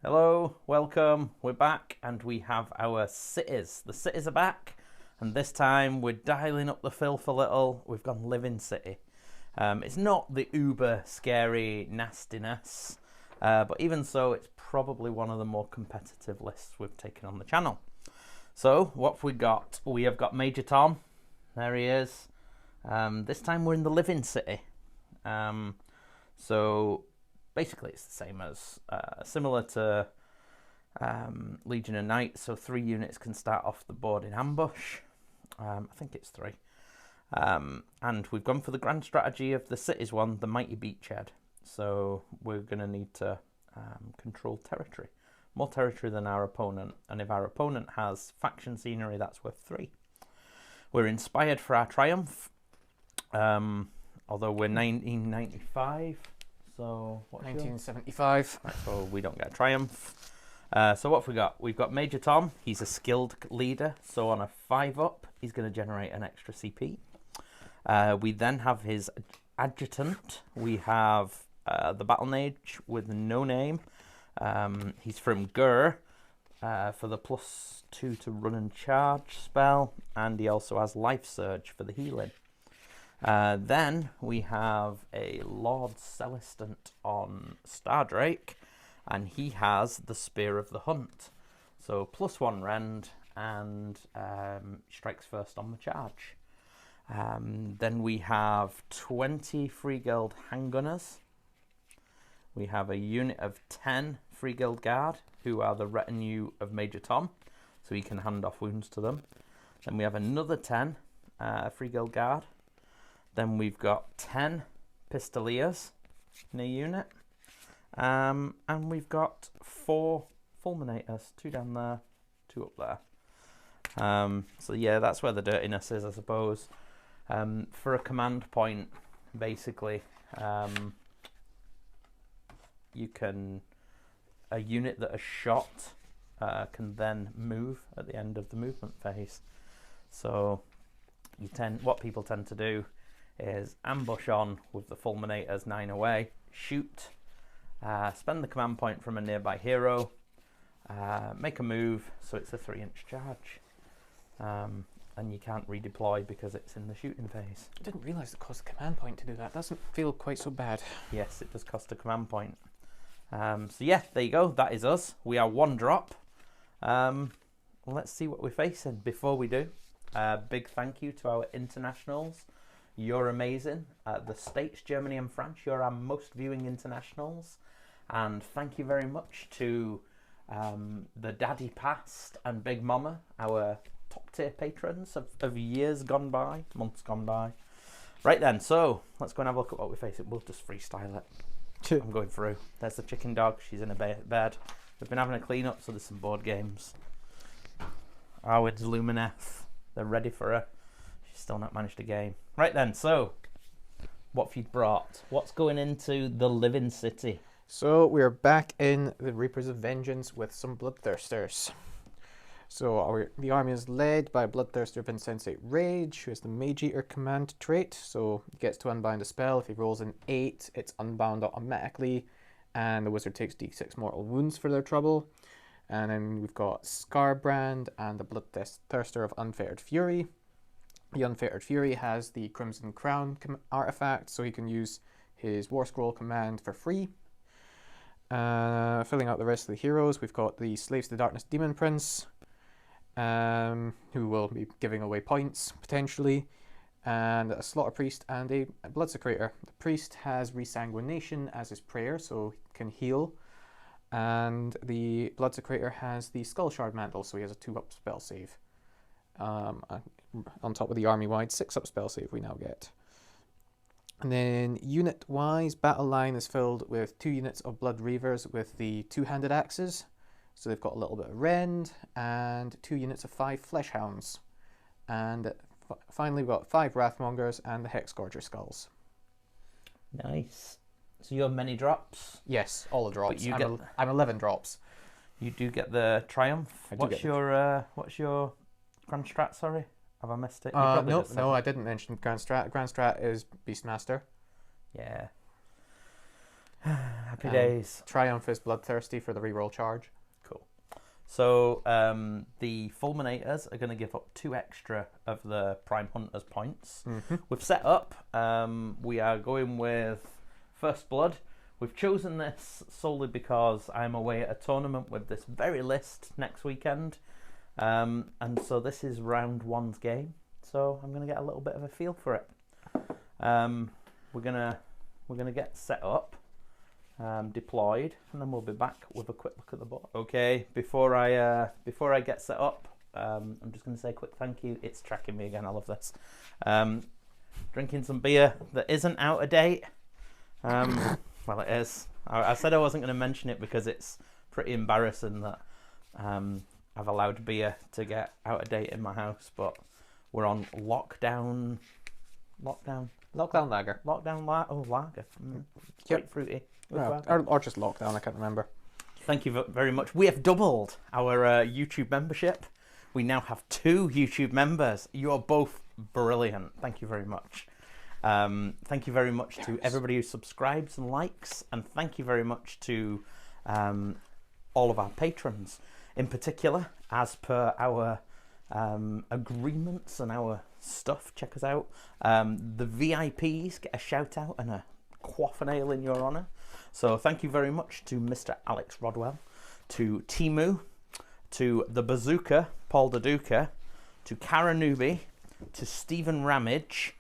Hello, welcome, we're back and we have our cities. The cities are back and this time we're dialing up the filth a little. We've gone Living City. It's not the uber scary nastiness, but even so it's probably one of the more competitive lists we've taken on the channel. So what have we got? We have got Major Tom, there he is. This time we're in the Living City. So basically it's the same as, similar to Legion of Night, so 3 units can start off the board in ambush. I think it's 3. And we've gone for the grand strategy of the cities one, the Mighty Beachhead. So we're going to need to control territory. More territory than our opponent, and if our opponent has faction scenery, that's worth 3. We're inspired for our triumph, although we're 1995. So what's 1975. Right, so we don't get a triumph. So what have we got? We've got Major Tom. He's a skilled leader. So on a 5-up, he's going to generate an extra CP. We then have his adjutant. We have the Battle Mage with no name. He's from Gur for the +2 to run and charge spell. And he also has Life Surge for the healing. Then we have a Lord Celestant on Stardrake, and he has the Spear of the Hunt. So +1 rend and strikes first on the charge. Then we have 20 Free Guild Handgunners. We have a unit of 10 Free Guild Guard, who are the retinue of Major Tom, so he can hand off wounds to them. Then we have another 10 Free Guild Guard. Then we've got 10 Pistoliers in a unit. And we've got 4 fulminators, 2 down there, 2 up there. So yeah, that's where the dirtiness is, I suppose. For a command point, basically, you can, a unit that is shot can then move at the end of the movement phase. So what people tend to do is ambush on with the fulminators 9 away, shoot, spend the command point from a nearby hero, make a move, so it's a 3-inch charge, and you can't redeploy because it's in the shooting phase. I didn't realise it cost a command point to do that. Doesn't feel quite so bad. Yes, it does cost a command point. So yeah, there you go, that is us. We are 1 drop. Let's see what we're facing. Before we do, big thank you to our internationals. You're amazing. The States, Germany and France, you're our most viewing internationals. And thank you very much to the Daddy Past and Big Mama, our top tier patrons of years gone by, months gone by. Right then, so let's go and have a look at what we're facing. We'll just freestyle it. I'm going through. There's the chicken dog. She's in a bed. We've been having a clean up, so there's some board games. Oh, it's Lumineth. They're ready for her. She's still not managed a game. Right then, so what have you brought? What's going into the Living City? So we're back in the Reapers of Vengeance with some Bloodthirsters. So the army is led by Bloodthirster of Insensate Rage, who has the Mage Eater command trait. So he gets to unbind a spell. If he rolls an 8, it's unbound automatically, and the wizard takes d6 mortal wounds for their trouble. And then we've got Skarbrand and the Bloodthirster of Unfettered Fury. The Unfettered Fury has the Crimson Crown artifact, so he can use his War Scroll command for free. Filling out the rest of the heroes, we've got the Slaves to the Darkness Demon Prince, who will be giving away points, potentially, and a Slaughterpriest and a Bloodsecrator. The Priest has Resanguination as his prayer, so he can heal, and the Bloodsecrator has the Skullshard Mantle, so he has a 2-up spell save. On top of the army-wide 6-up spell save we now get. And then unit-wise, Battleline is filled with 2 units of Bloodreavers with the 2-handed axes. So they've got a little bit of rend, and 2 units of 5 Flesh Hounds. And finally we've got 5 Wrathmongers and the Hexgorger Skulls. Nice. So you have many drops? Yes, all the drops. But I'm 11 drops. You do get the Triumph. What's your Grand Strat, sorry? Have I missed it? No, I didn't mention Grand Strat. Grand Strat is Beastmaster. Yeah. Happy days. Triumph is Bloodthirsty for the reroll charge. Cool. So the fulminators are going to give up 2 extra of the Prime Hunter's points. We've set up. We are going with First Blood. We've chosen this solely because I'm away at a tournament with this very list next weekend. And so this is round 1's game. So I'm going to get a little bit of a feel for it. We're gonna get set up, deployed, and then we'll be back with a quick look at the board. Okay, before I get set up, I'm just gonna say a quick thank you. It's tracking me again. I love this. Drinking some beer that isn't out of date. Well, it is. I said I wasn't going to mention it because it's pretty embarrassing that I've allowed beer to get out of date in my house, but we're on lockdown lager. Lager. Quite fruity. Yeah, or just lockdown, I can't remember. Thank you very much. We have doubled our YouTube membership. We now have 2 YouTube members. You're both brilliant. Thank you very much. Thank you very much to everybody who subscribes and likes, and thank you very much to all of our patrons. In particular, as per our agreements and our stuff, check us out. The VIPs get a shout out and a quaff and ale in your honour. So thank you very much to Mr. Alex Rodwell, to Timu, to the Bazooka, Paul Daduka, to Cara Newby, to Stephen Ramage,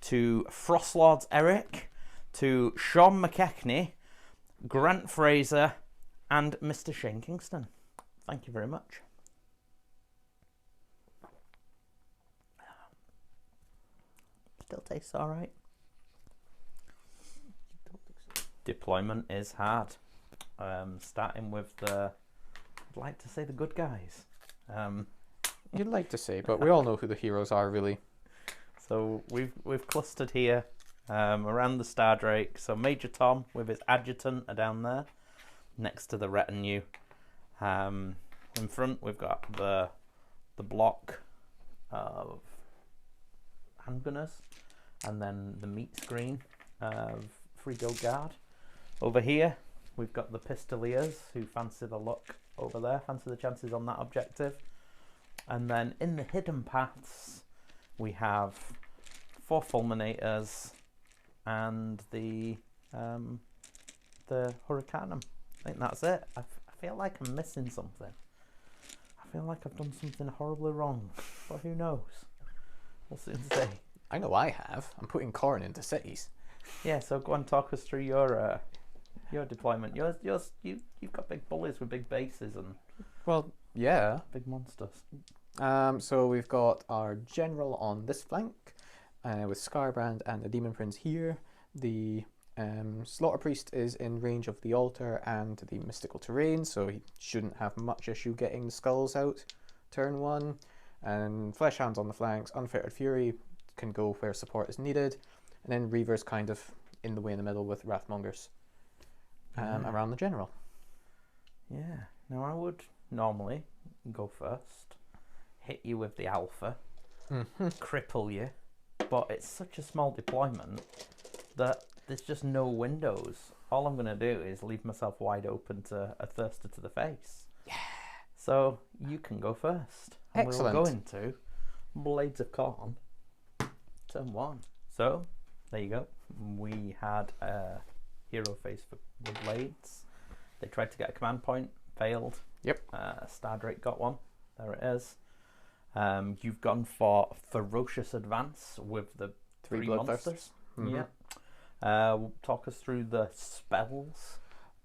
to Frostlords Eric, to Sean McKechnie, Grant Fraser, and Mr. Shane Kingston. Thank you very much. Still tastes all right. Deployment is hard. Starting with I'd like to say the good guys. You'd like to say, but we all know who the heroes are, really. So we've clustered here around the Star Drake. So Major Tom with his adjutant are down there, next to the retinue. In front we've got the block of handgunners, and then the meat screen of Free Guild Guard. Over here we've got the Pistoliers who fancy the look over there, fancy the chances on that objective. And then in the hidden paths we have 4 fulminators and the Hurricanum. I think that's it. I feel like I'm missing something. I feel like I've done something horribly wrong, but who knows? We'll soon see. I know I have. I'm putting Khorne into cities. Yeah, so go and talk us through your deployment. You've got big bullies with big bases and yeah, big monsters. So we've got our general on this flank with Skarbrand and the Demon Prince here. The Slaughterpriest is in range of the altar and the mystical terrain, so he shouldn't have much issue getting the skulls out turn 1. And Flesh Hounds on the flanks. Unfettered Fury can go where support is needed. And then Reavers kind of in the way in the middle with Wrathmongers around the general. Yeah. Now I would normally go first, hit you with the alpha, cripple you, but it's such a small deployment that there's just no windows. All I'm going to do is leave myself wide open to a thirster to the face. Yeah. So you can go first. And Excellent. we're going to Blades of Khorne, turn 1. So there you go. We had a hero face for the Blades. They tried to get a command point, failed. Yep. Star Drake got one. There it is. You've gone for Ferocious Advance with the 3 monsters. Yeah. Talk us through the spells.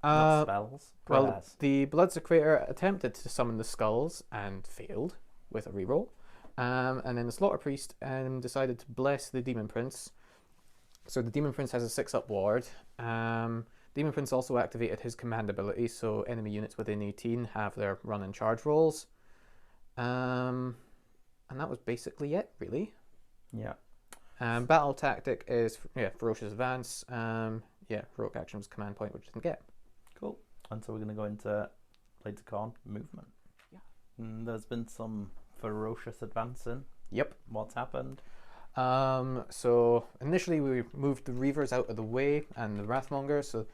Not spells. Well, the Bloodsecrator attempted to summon the skulls and failed with a reroll. And then the Slaughterpriest decided to bless the Demon Prince. So the Demon Prince has a 6-up ward. Demon Prince also activated his command ability, so enemy units within 18 have their run and charge rolls. And that was basically it, really. Yeah. Battle tactic is Ferocious Advance. Heroic action was command point, which didn't get. Cool. And so we're going to go into Blades of Khorne movement. Yeah. And there's been some ferocious advancing. Yep. What's happened? So initially we moved the Reavers out of the way and the Wrathmongers. So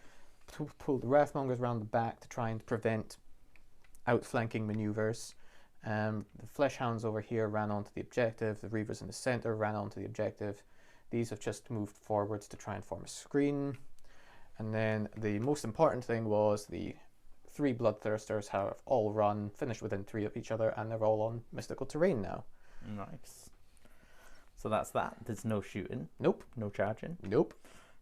pull the Wrathmongers around the back to try and prevent outflanking maneuvers. The Flesh Hounds over here ran onto the objective. The Reavers in the center ran onto the objective. These have just moved forwards to try and form a screen. And then the most important thing was the 3 Bloodthirsters have all run, finished within 3 of each other, and they're all on mystical terrain now. Nice. So that's that. There's no shooting. Nope. No charging. Nope.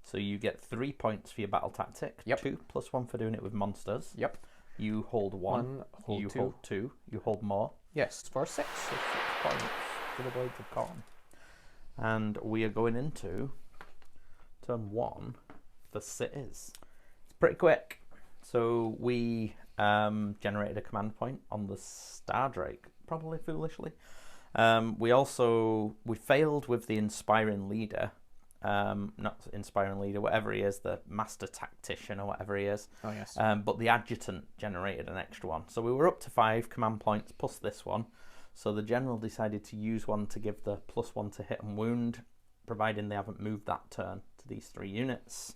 So you get 3 points for your battle tactic. Yep. 2 plus 1 for doing it with monsters. Yep. You hold 1. Hold you 2. hold 2. You hold more. Yes, for 6. So 6 points for the Blades of Khorne. And we are going into turn 1 for Cities. It's pretty quick. So we generated a command point on the Stardrake, probably foolishly. We failed with the Inspiring Leader. Not Inspiring Leader, whatever he is, the Master Tactician or whatever he is. Oh, yes. But the Adjutant generated an extra one. So we were up to 5 command points plus this one. So the General decided to use one to give the +1 to hit and wound, providing they haven't moved that turn to these 3 units,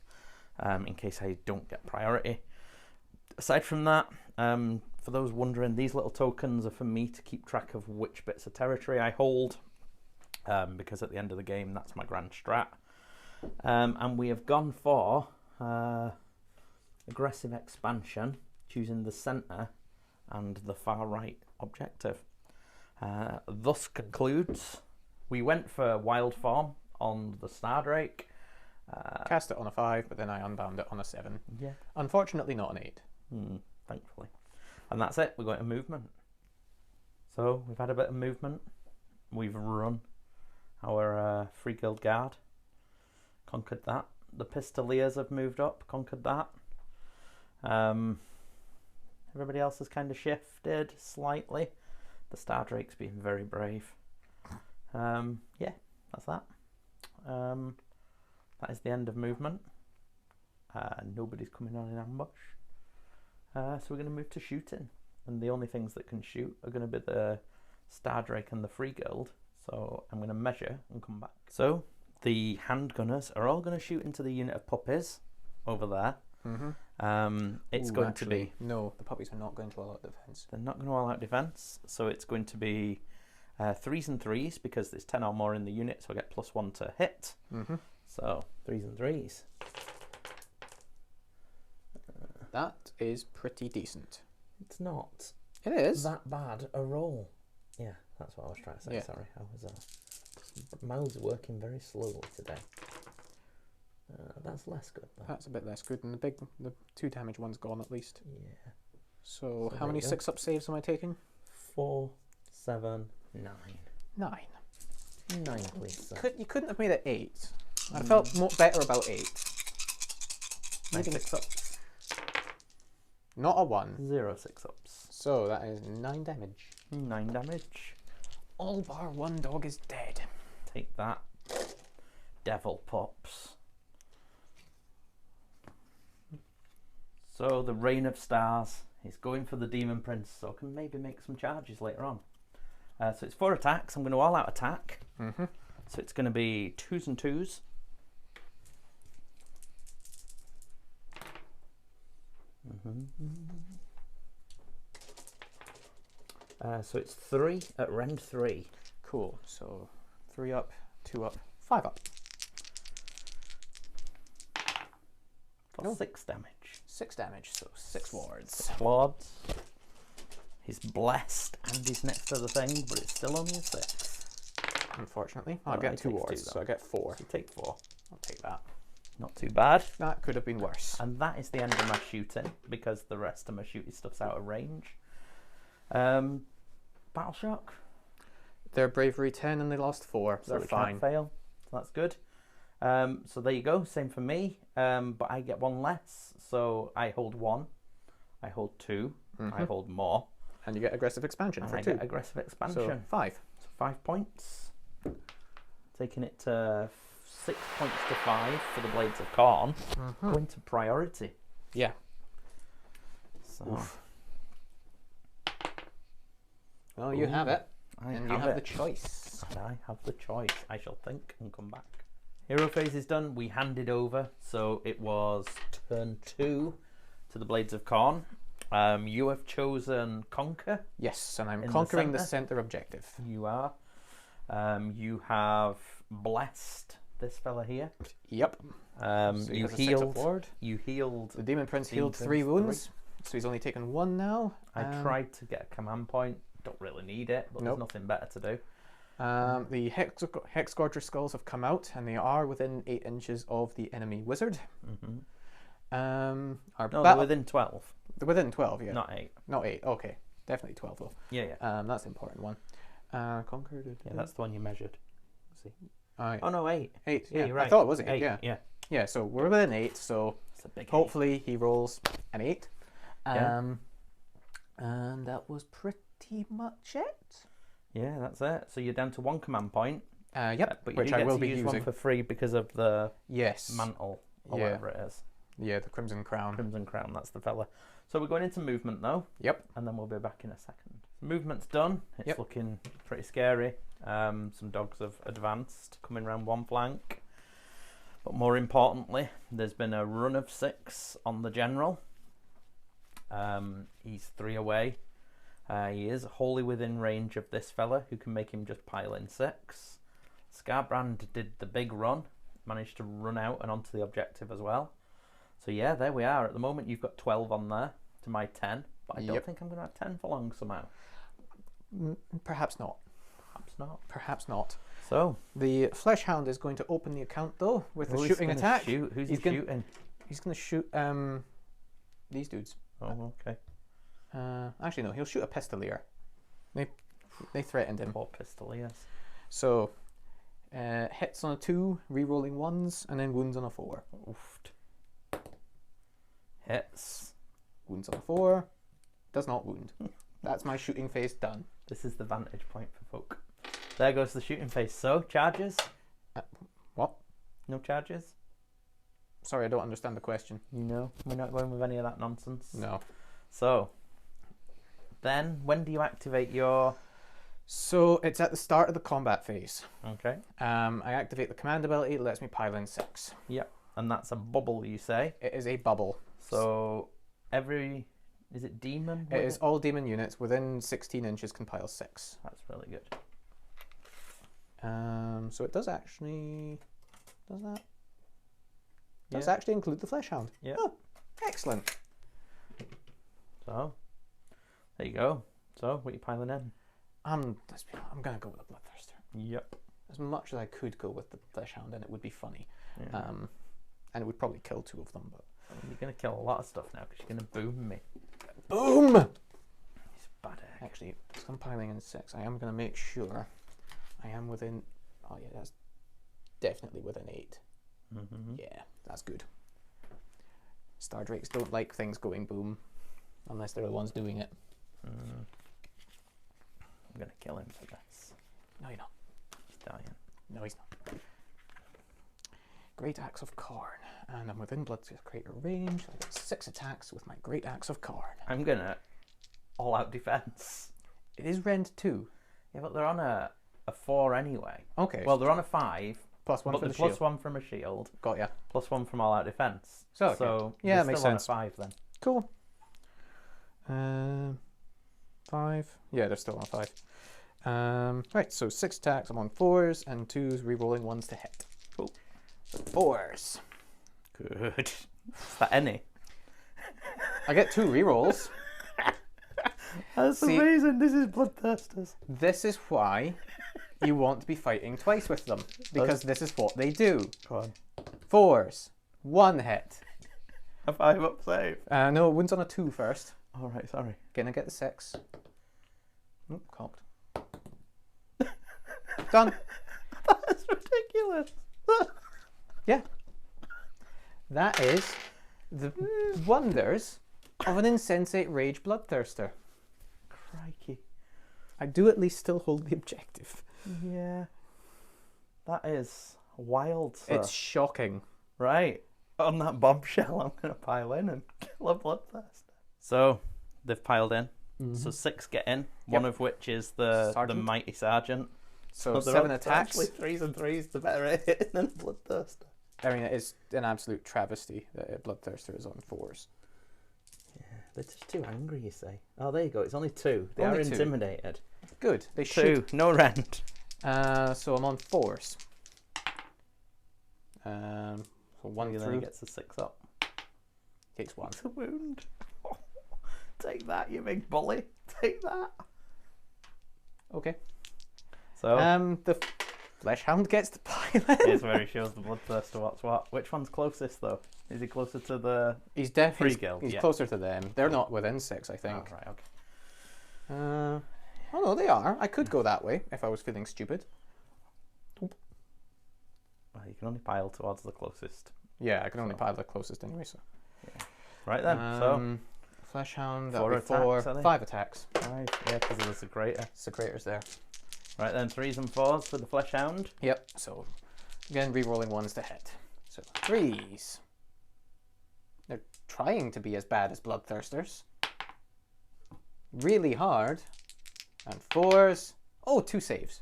in case I don't get priority. Aside from that, for those wondering, these little tokens are for me to keep track of which bits of territory I hold, because at the end of the game, that's my grand strat. And we have gone for aggressive expansion, choosing the centre and the far right objective. Thus concludes, we went for Wild Form on the Stardrake. Cast it on a 5, but then I unbound it on a 7. Yeah. Unfortunately, not an 8. Thankfully. And that's it, we're going to movement. So we've had a bit of movement. We've run our Free Guild Guard. Conquered that. The Pistoliers have moved up, conquered that. Everybody else has kind of shifted slightly. The Stardrake's been very brave. Yeah, that's that. That is the end of movement. Nobody's coming on in ambush. So we're going to move to shooting. And the only things that can shoot are going to be the Stardrake and the Free Guild. So I'm going to measure and come back. So the handgunners are all going to shoot into the unit of puppies over there. It's going to be... No, the puppies are not going to all-out defense. They're not going to all-out defense. So it's going to be 3s and 3s because there's 10 or more in the unit. So I get +1 to hit. So 3s and 3s. That is pretty decent. It's not. It is. That bad a roll. Yeah, that's what I was trying to say. Yeah. Sorry, I was mouth's working very slowly today. That's less good though. That's a bit less good, and the 2 damage one's gone at least. Yeah. So how many 6-up saves am I taking? 4, 7, 9. 9. 9, please. Sir. You couldn't have made it 8. I felt better about 8. 9 6-ups. Not a 1. 0 6-ups. So that is 9 damage. 9 damage. All bar 1 dog is dead. Take that. Devil pups. So the Reign of Stars is going for the Demon Prince, so can maybe make some charges later on. So it's 4 attacks. I'm going to all-out attack. So it's going to be 2s and 2s. So it's 3 at rend 3. Cool. So 3 up, 2 up, 5 up. For 6 damage. 6 damage, so 6 wards. 6 wards. He's blessed and he's next to the thing, but it's still only a 6. Unfortunately. Oh, I get he 2 takes wards, 2 so I get 4. You take 4. I'll take that. Not too bad. That could have been worse. And that is the end of my shooting, because the rest of my shooting stuff's out of range. Battle Shock. They're bravery 10 and they lost 4. So They're we fine. can't fail. So that's good. So there you go. Same for me. But I get 1 less. So I hold 1. I hold 2. I hold more. And you get aggressive expansion And for I 2. get aggressive expansion. So 5. So 5 points. Taking it to 6 points to 5 for the Blades of Khorne. Going to priority. Yeah. So Oof. Well, you have it. And you have the choice. And I have the choice. I shall think and come back. Hero phase is done. We handed over. So it was turn 2 to the Blades of Khorne. You have chosen Conquer. Yes, and I'm In the conquering the centre? center objective. You are. You have blessed this fella here. Yep. So he You has a 6 of healed. ward. You healed. The Demon Prince Demon healed 3 Prince wounds, so he's only taken 1 now. I tried to get a command point. Don't really need it, but Nope. there's nothing better to do. The Hexgorger skulls have come out, and they are within 8 inches of the enemy wizard. Mm-hmm. Our No, they're battle- within 12, they're within 12, yeah. not 8. Not 8, okay. Definitely 12, though. Yeah, yeah. That's the important one. Conquered. Yeah, that's the one you measured. See. Alright. Oh no, 8. 8, Yeah, yeah. you're right. I thought it was 8, 8, yeah. yeah. Yeah, so we're within 8, so It's a big 8. hopefully he rolls an 8. Yeah. And that was pretty much it. Yeah, that's it. So you're down to 1 command point. Yep, But you which do I get will to be use using. one for free because of the Yes. mantle or Yeah. whatever it is. Yeah, the Crimson Crown. Crimson Crown, that's the fella. So we're going into movement though. Yep. And then we'll be back in a second. Movement's done. It's Yep. looking pretty scary. Some dogs have advanced, coming around one flank. But more importantly, there's been a run of 6 on the general. He's 3 away. He is wholly within range of this fella, who can make him just pile in 6. Skarbrand did the big run, managed to run out and onto the objective as well. So yeah, there we are. At the moment, you've got 12 on there to my 10, but I don't Yep. think I'm going to have 10 for long somehow. Perhaps not. Perhaps not. Perhaps not. So, The Flesh Hound is going to open the account though with a who's shooting gonna attack. Shoot? Who's He's he gonna- shooting? He's going to shoot these dudes. Oh, okay. Actually, no, he'll shoot a Pistolier. They threatened him. Poor pistol, yes. So, hits on a 2, re-rolling 1s, and then wounds on a 4. Oofed. Hits. Wounds on a 4. Does not wound. That's my shooting phase done. This is the vantage point for folk. There goes the shooting face. So, charges? What? No charges? Sorry, I don't understand the question. You know, we're not going with any of that nonsense. No. So, then, when do you activate your... So, it's at the start of the combat phase. Okay. I activate the command ability, it lets me pile in 6. Yep. And that's a bubble, you say? It is a bubble. So, every... Is it demon? It is all demon units within 16 inches can pile 6. That's really good. So it does actually... Does that? Does Yeah. actually include the Flesh Hound. Yeah. Oh, excellent. So, there you go. So, what are you piling in? I'm going to go with the Bloodthirster. Yep. As much as I could go with the Flesh Hound, and it would be funny. Yeah. And it would probably kill 2 of them, but... You're going to kill a lot of stuff now because you're going to boom me. Boom! He's a bad egg. Actually, so I'm piling in 6. I am going to make sure I am within... Oh yeah, that's definitely within 8. Mm-hmm. Yeah, that's good. Star Drakes don't like things going boom, unless they're the ones doing it. I'm going to kill him for this. No, you're not. He's dying. No, he's not. Great Axe of Khorne. And I'm within Bloodsecrator range. I get 6 attacks with my Great Axe of Khorne. I'm going to all-out defense. It is rend 2. Yeah, but they're on a 4 anyway. Okay. Well, they're on a 5, plus 1 but for the the shield. plus 1 from a shield, Got ya. plus 1 from all-out defense. So, okay. So Yeah, they're that makes still sense. on a 5 then. Cool. 5. Yeah, they're still on 5. Right, so 6 attacks. I'm on 4s and 2s, re-rolling 1s to hit. Cool. 4s. Good. Is that any? I get 2 re-rolls. That's See- amazing. This is Bloodthirsters. This is why you want to be fighting twice with them, because this is what they do. Go on. 4s. 1 hit. A 5-up save. No, wounds on a 2 first. All right, sorry. Gonna get the 6. Oop, cocked. Done. That's ridiculous. Yeah. That is the wonders of an Insensate Rage Bloodthirster. Crikey. I do at least still hold the objective. Yeah. That is wild, sir. It's shocking. Right. On that bombshell, I'm going to pile in and kill a Bloodthirster. So, they've piled in. So 6 get in, one of which is the Sergeant. Mighty Sergeant. So they're 7 up- attacks. Actually, 3s and 3s, the better at hitting than Bloodthirster. I mean, it's an absolute travesty that a Bloodthirster is on 4s. Yeah, they're just too angry, you say. Oh, there you go. It's only 2. They Only are 2. intimidated. Good. They 2. should. No rend. So I'm on 4s. So 1 Then through. he gets a 6 up. Takes 1. It's a wound. Oh, take that, you big bully. Take that. Okay. So the Flesh Hound gets the pilot. here's where he shows the Bloodthirster what's what. Which one's closest though? Is he closer to the He's definitely Free Guild? He's Yeah. closer to them. They're not within 6, I think. Oh, right, okay. Oh no, they are. I could go that way if I was feeling stupid. Well, you can only pile towards the closest. Yeah, I can only pile the closest anyway. So. Yeah. Right then. So Flesh Hound. 4 That'll be 4. attacks, are they? 5 attacks. 5. Yeah, because there was a greater. Secretor's there. Right then, 3s and 4s for the Flesh Hound. Yep. So again, re-rolling 1s to hit. So 3s. They're trying to be as bad as Bloodthirsters. Really hard. And 4s. Oh, 2 saves.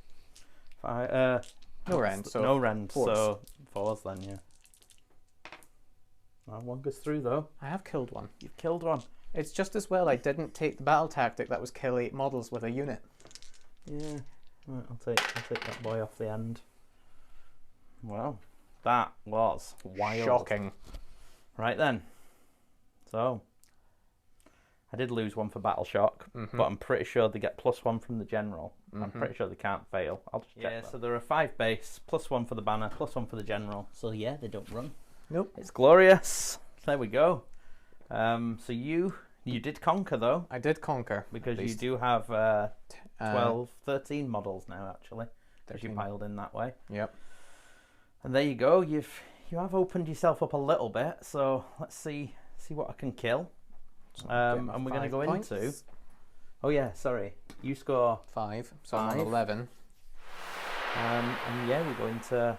5. No rend. So no rend. 4s. So 4s then, yeah. Well, 1 goes through though. I have killed 1. You've killed 1. It's just as well I didn't take the battle tactic that was kill 8 models with a unit. Yeah. Right, I'll take that boy off the end. Well, that was wild. Shocking. Right then. So I did lose 1 for Battle Shock, but I'm pretty sure they get +1 from the general. I'm pretty sure they can't fail. I'll just check. Yeah, so there are 5 base, +1 for the banner, +1 for the general. So yeah, they don't run. Nope. It's glorious. There we go. So you did conquer though. I did conquer. Because you do have 13 models now actually. Because you piled in that way. Yep. And there you go. You have opened yourself up a little bit. So let's see what I can kill. And we're going to go into. Oh yeah, sorry. You score 5, so I'm 5. on 11. And yeah, we're going to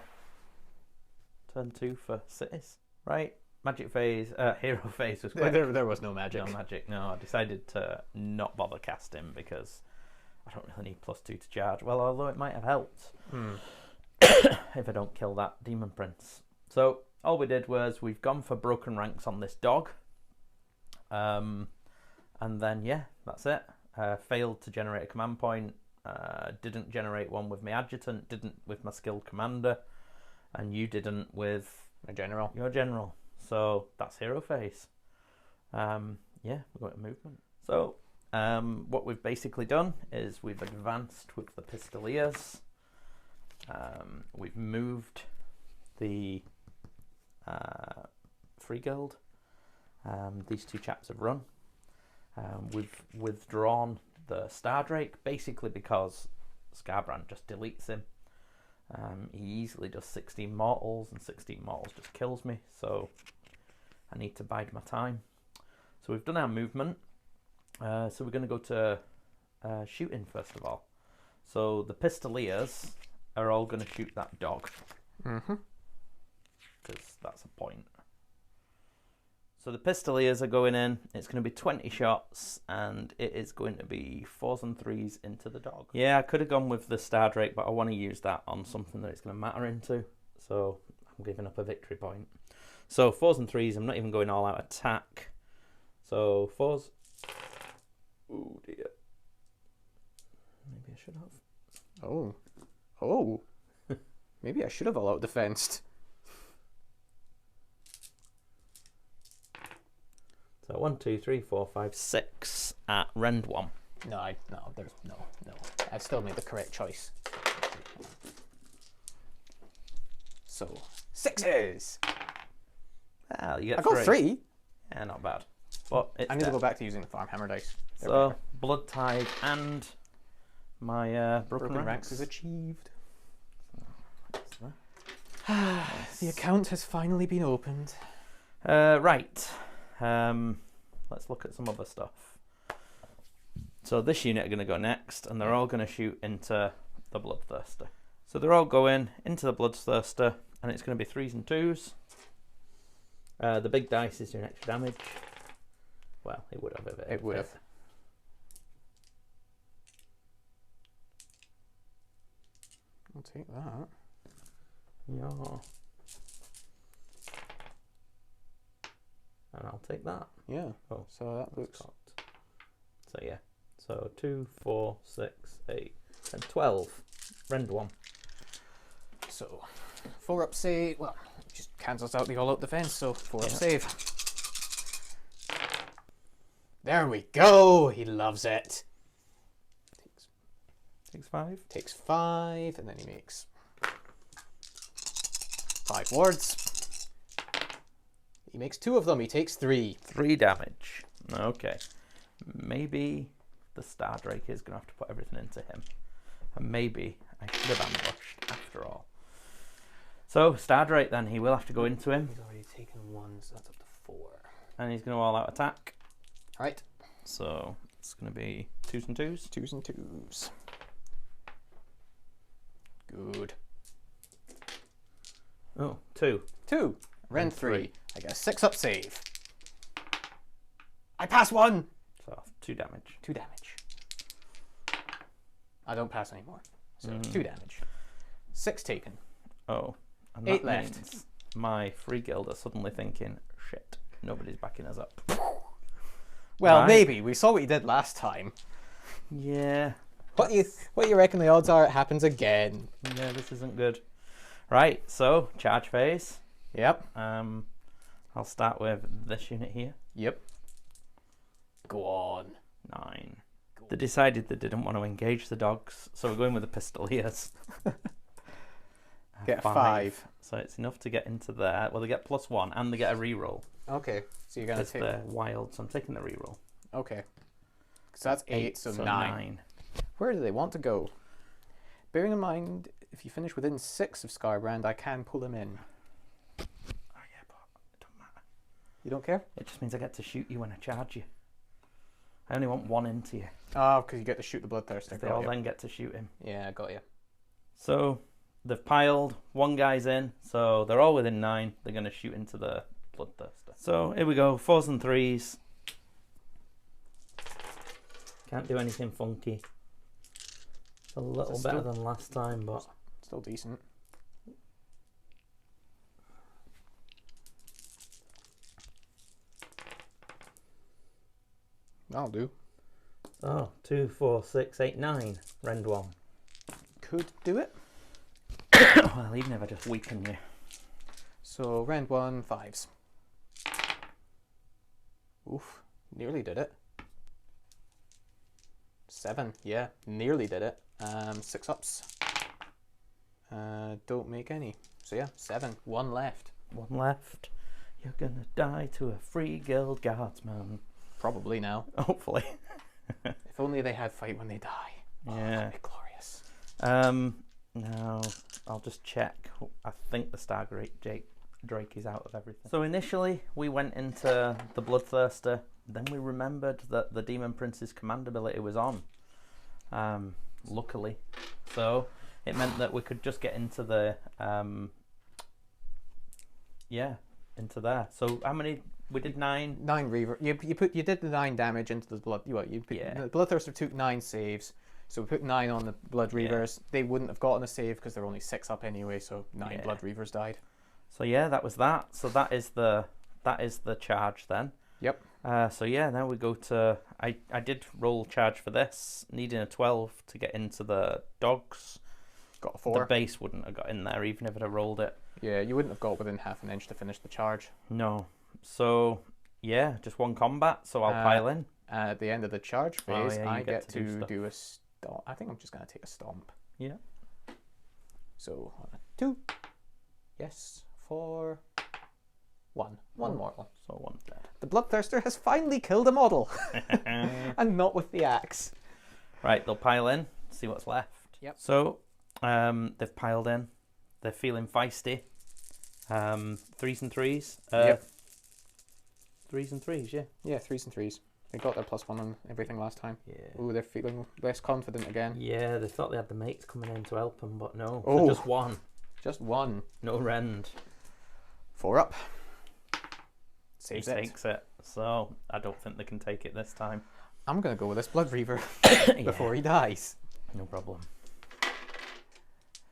turn 2 for cities, right? Magic phase, hero phase was quick. There was no magic. No magic. No, I decided to not bother casting because I don't really need +2 to charge. Well, although it might have helped if I don't kill that Demon Prince. So all we did was we've gone for broken ranks on this dog. And then yeah, that's it. Failed to generate a command point. Didn't generate one with my adjutant. Didn't with my skilled commander. And you didn't with A general. your general. So that's hero phase. Yeah, we've got a movement. So what we've basically done is we've advanced with the Pistoliers. We've moved the Free Guild. These 2 chaps have run. We've withdrawn the Stardrake basically because Skarbrand just deletes him. He easily does 16 mortals, and 16 mortals just kills me, so I need to bide my time. So we've done our movement. So we're going to go to shooting first of all. So the Pistoliers are all going to shoot that dog. Because that's a point. So the Pistoliers are going in. It's going to be 20 shots, and it is going to be 4s and 3s into the dog. Yeah, I could have gone with the Stardrake, but I want to use that on something that it's going to matter into. So I'm giving up a victory point. So 4s and 3s, I'm not even going all out attack. So 4s. Oh dear. Maybe I should have. Oh. Maybe I should have all out defensed. So 1, 2, 3, 4, 5, 6 at rend 1. No. I still made the correct choice. So 6s. Well, you get I got 3. Yeah, not bad. But it's I need to go back to using the farm hammer dice. So Blood Tide and my broken ranks is achieved. Yes. The account has finally been opened. Right. Let's look at some other stuff. So this unit are going to go next, and they're all going to shoot into the Bloodthirster. So they're all going into the Bloodthirster, and it's going to be 3s and 2s. The big dice is doing extra damage. Well, it would have if it would have. I'll take that. Yeah. I'll take that. Yeah. Oh, So that looks. cocked. So yeah. So 2, 4, 6, 8, 10, 12. Rend 1. So 4 up save. Well, just cancels out the all out defense. So 4 up save. There we go. He loves it. Takes 5. Takes 5, and then he makes 5 wards. He makes 2 of them. He takes 3. 3 damage. Okay. Maybe the Star Drake is going to have to put everything into him. And maybe I should have ambushed after all. So, Star Drake then, he will have to go into him. He's already taken 1, so that's up to 4. And he's going to all out attack. Right. So, it's going to be 2s and 2s. 2s and 2s. Good. Oh, 2. 2. Rend 3. 3. I get a 6 up save. I pass 1. So, 2 damage. 2 damage. I don't pass anymore. So 2 damage. 6 taken. Oh. And 8 that left. means my free guild are suddenly thinking, shit, nobody's backing us up. Well, Right. maybe. We saw what you did last time. Yeah. What do you reckon the odds are it happens again? Yeah, this isn't good. Right, so, charge phase. Yep. I'll start with this unit here. Yep. Go on. 9. They decided they didn't want to engage the dogs, so we're going with the pistoliers. Get a 5. So it's enough to get into there. Well, they get +1 and they get a reroll. Okay. So you're going Because to take... they're wild, so I'm taking the reroll. Okay. So that's 8, so 9. Where do they want to go? Bearing in mind, if you finish within 6 of Skarbrand, I can pull him in. Oh yeah, but it doesn't matter. You don't care? It just means I get to shoot you when I charge you. I only want 1 into you. Oh, because you get to shoot the Bloodthirster. They all then get to shoot him. Yeah, got you. So they've piled, 1 guy's in, so they're all within 9. They're going to shoot into the Bloodthirster. So here we go, 4s and 3s. Can't do anything funky. It's a little better than last time, but Still decent. That'll do. oh, 2, 4, 6, 8, 9. Rend 1. Could do it. Well, even if I just weaken you. So, Rend 1, 5s. Oof, nearly did it. 7, yeah, nearly did it. 6 ups. Don't make any. So yeah, 7. 1 left. 1 left. You're gonna die to a free guild guardsman. Probably now. Hopefully. If only they had fight when they die. Oh, Yeah. that'd be glorious. Now I'll just check. I think the Star Drake is out of everything. So initially we went into the Bloodthirster. Then we remembered that the Demon Prince's command ability was on. Luckily, so it meant that we could just get into the into there. So how many? We did 9. 9 reaver. You did the 9 damage into the blood. The Bloodthirster took 9 saves. So we put 9 on the Bloodreavers. They wouldn't have gotten a save because they're only 6 up anyway. So 9 Bloodreavers died. So yeah, that was that. So that is the charge then. Yep. So yeah, now we go to... I did roll charge for this, needing a 12 to get into the dogs. Got a 4. The base wouldn't have got in there even if I'd have rolled it. Yeah, you wouldn't have got within half an inch to finish the charge. No. So yeah, just 1 combat, so I'll pile in. At the end of the charge phase, yeah, I you get get to to do do a stomp. I think I'm just going to take a stomp. Yeah. So 2. Yes. 4. 1. One mortal. So 1 dead. The Bloodthirster has finally killed a model. And not with the axe. Right, they'll pile in, see what's left. Yep. So they've piled in. They're feeling feisty. 3s and 3s. Yep. 3s and 3s, yeah. Yeah, 3s and 3s. They got their +1 on everything last time. Yeah. Ooh, they're feeling less confident again. Yeah, they thought they had the mates coming in to help them, but no. Oh. So just 1. Just 1. No rend. 4 up. He Saves it. takes it. So I don't think they can take it this time. I'm going to go with this Bloodreaver before he dies. No problem.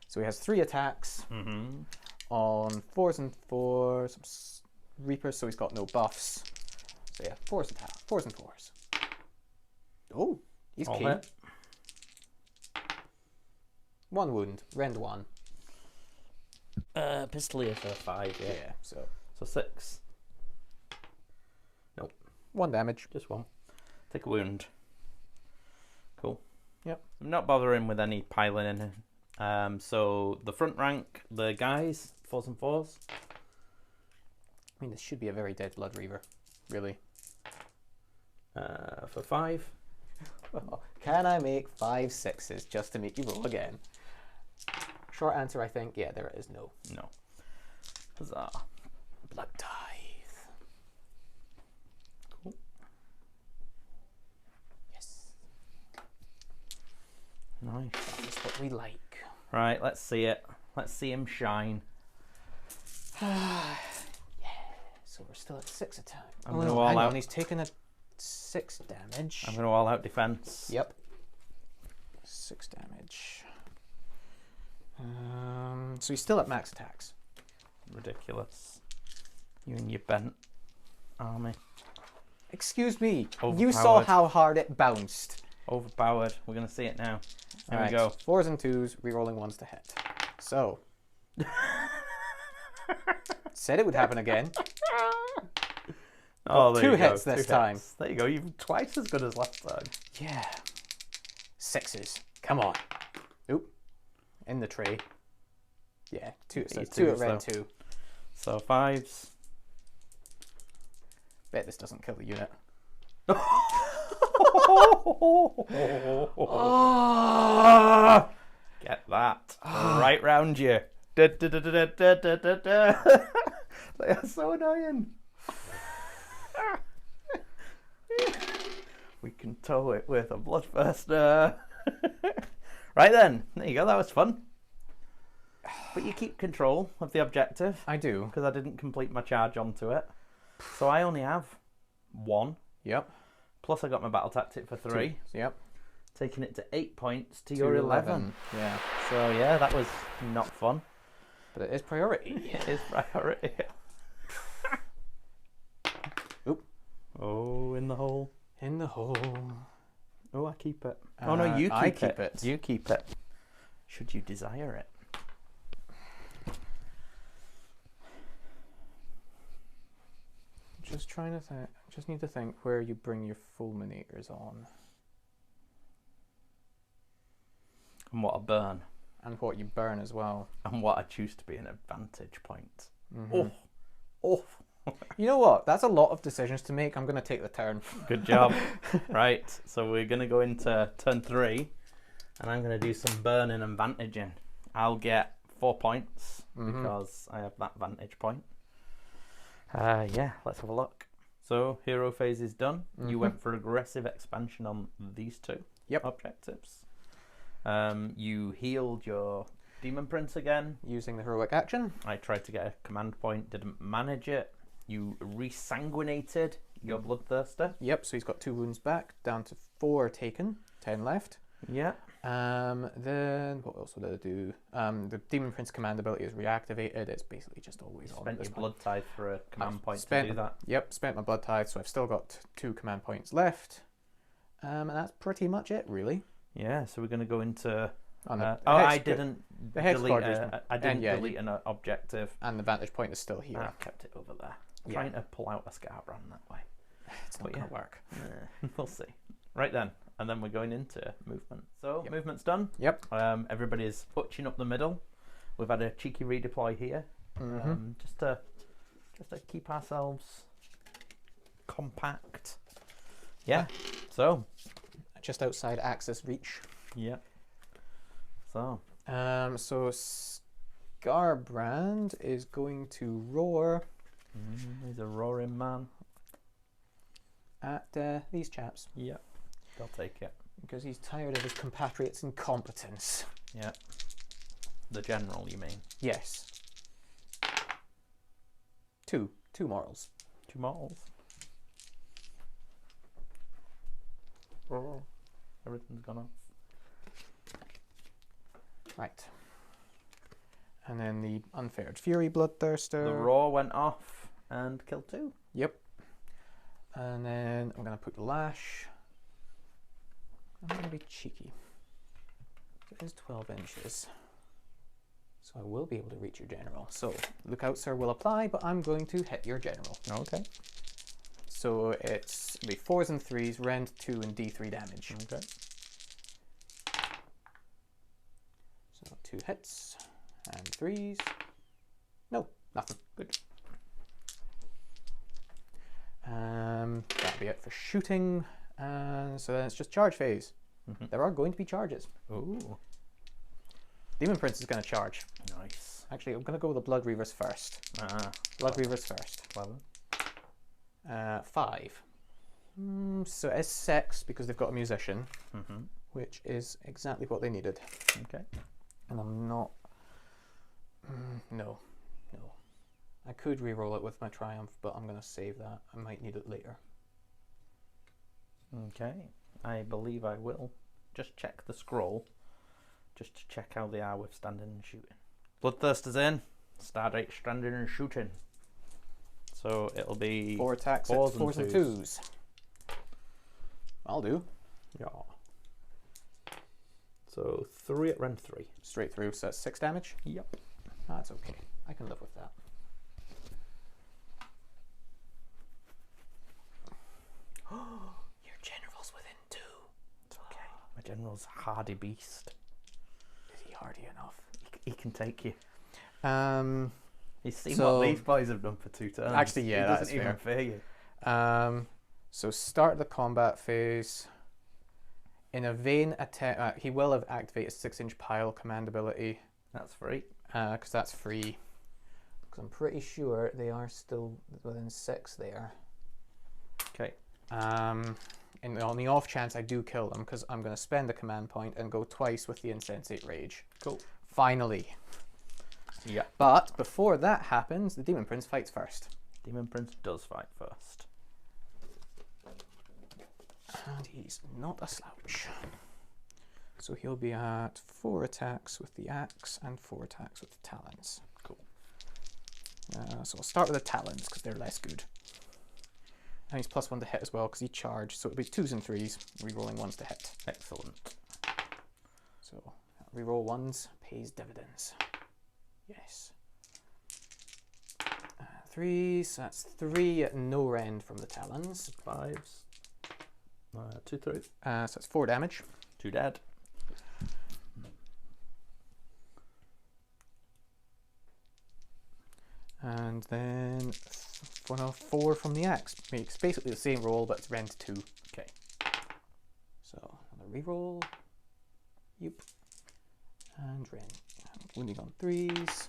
So he has 3 attacks Mm-hmm. on 4s and 4s. Reapers, so he's got no buffs. So yeah, fours and fours. Oh, he's All key. hit. 1 wound, rend 1. Pistolier for 5, yeah. Yeah, so So 6. Nope. 1 damage. Just 1. Take a wound. Cool. Yep. I'm not bothering with any piling in. So the front rank, the guys, 4s and 4s. I mean, this should be a very dead Bloodreaver, really. For 5. Can I make 5 6s just to make you roll again? Short answer, I think, yeah, there is no. No. Huzzah. Blood Tithe. Cool. Yes. Nice. That is what we like. Right, let's see it. Let's see him shine. Yeah. So we're still at 6 attack. I'm gonna all hang out. on, he's taken a 6 damage. I'm going to all out defense. Yep. 6 damage. So he's still at max attacks. Ridiculous. You and your bent army. Excuse me. You Overpowered. saw how hard it bounced. Overpowered. We're going to see it now. There Alright, we go. 4s and 2s, rerolling 1s to hit. So. Said it would happen again. Oh, there 2 you go. hits this 2 time. hits. There you go. You're twice as good as last time. Yeah. 6s. Come on. Oop. In the tray. Yeah, 2. So These 2 at twos, red, though. 2. So 5s. Bet this doesn't kill the unit. Get that right round you. Da, da, da, da, da, da, da, da. They are so annoying. We can tow it with a Bloodthirster. Right then, there you go. That was fun. But you keep control of the objective. I do. Because I didn't complete my charge onto it. So I only have 1. Yep. Plus I got my battle tactic for 3. 2. Yep. Taking it to 8 points to your 11. Yeah. So yeah, that was not fun. But it is priority. It is priority. Oop. Oh, in the hole. In the hole. Oh, I keep it. Oh no, you keep I it. keep it. You keep it. Should you desire it. Just trying to think. Just need to think where you bring your fulminators on. And what I burn. And what you burn as well. And what I choose to be an advantage point. Mm-hmm. Oh. You know what? That's a lot of decisions to make. I'm going to take the turn. Good job. Right, so we're going to go into turn 3. And I'm going to do some burning and vantaging. I'll get 4 points because I have that vantage point. Yeah, let's have a look. So, hero phase is done. You went for aggressive expansion on these 2 objectives. You healed your Demon Prince again. Using the heroic action. I tried to get a command point, didn't manage it. You resanguinated your Bloodthirster. Yep, so he's got 2 wounds back, down to 4 taken, 10 left. Yeah. Then, what else did I do? The Demon Prince command ability is reactivated. It's basically just always on. Spent at this your point. blood tithe for a command point spent, to do that. Yep, spent my blood tithe, so I've still got 2 command points left. And that's pretty much it, really. Yeah, so we're going to go into... I didn't the hex delete, quarters, I didn't yeah, delete an objective. and the vantage point is still here. I've kept it over there. Yeah. Trying to pull out a Skarbrand that way. It's not going to work. We'll see. Right then, and then we're going into movement. So movement's done. Yep. Everybody's butching up the middle. We've had a cheeky redeploy here, just to keep ourselves compact. Yeah. So. Just outside Axis reach. Yeah. So. So Skarbrand is going to roar. He's a roaring man. At these chaps. Yeah. They'll take it. Because he's tired of his compatriots' incompetence. Yeah. The general, you mean? Yes. 2 morals. 2 morals. Oh. Everything's gone off. Right. And then the Unfettered Fury Bloodthirster. The roar went off and killed 2. Yep. And then I'm going to put the lash. I'm going to be cheeky. It is 12 inches. So I will be able to reach your general. So Lookout Sir will apply, but I'm going to hit your general. Okay. So it's be 4s and 3s, rend 2 and D3 damage. Okay. So 2 hits and 3s. No, nothing. Good. That'll be it for shooting. So then it's just charge phase. There are going to be charges. Ooh. Demon Prince is going to charge. Nice. Actually, I'm going to go with the Bloodreavers first. Bloodreavers first. 5. So it's 6 because they've got a musician, which is exactly what they needed. Okay. And I'm not... No. I could re-roll it with my Triumph, but I'm going to save that. I might need it later. Okay. I believe I will. Just check the scroll. Just to check how they are with standing and shooting. Bloodthirster's in. Stardate standing and shooting. So it'll be 4 attacks at 4s and 2s. I'll do. Yeah. So 3 at rend 3. Straight through, so that's 6 damage? Yep. That's okay. I can live with that. Your general's within 2. It's okay. My general's a hardy beast. Is he hardy enough? He can take you. He's seen what these boys have done for 2 turns. Actually, yeah, he that's doesn't even fear you. So start the combat phase. In a vain attempt, he will have activated 6-inch pile command ability. That's free. Because that's free. Because I'm pretty sure they are still within 6 there. Okay. And on the off chance I do kill them, because I'm going to spend the command point and go twice with the Insensate Rage. Cool. Finally. Yeah. But before that happens, the Demon Prince fights first. Demon Prince does fight first. And he's not a slouch. So he'll be at 4 attacks with the axe and 4 attacks with the talons. Cool. So I'll start with the talons because they're less good. And he's +1 to hit as well because he charged. So it'll be 2s and 3s, re-rolling 1s to hit. Excellent. So re-roll 1s pays dividends. Yes. 3s, that's 3 at no rend from the talons. 5s. 2 through. So that's 4 damage. 2 dead. And then 4 from the axe. Makes basically the same roll, but it's rend 2. Okay. So another reroll. Yep. And rend. Wounding on 3s.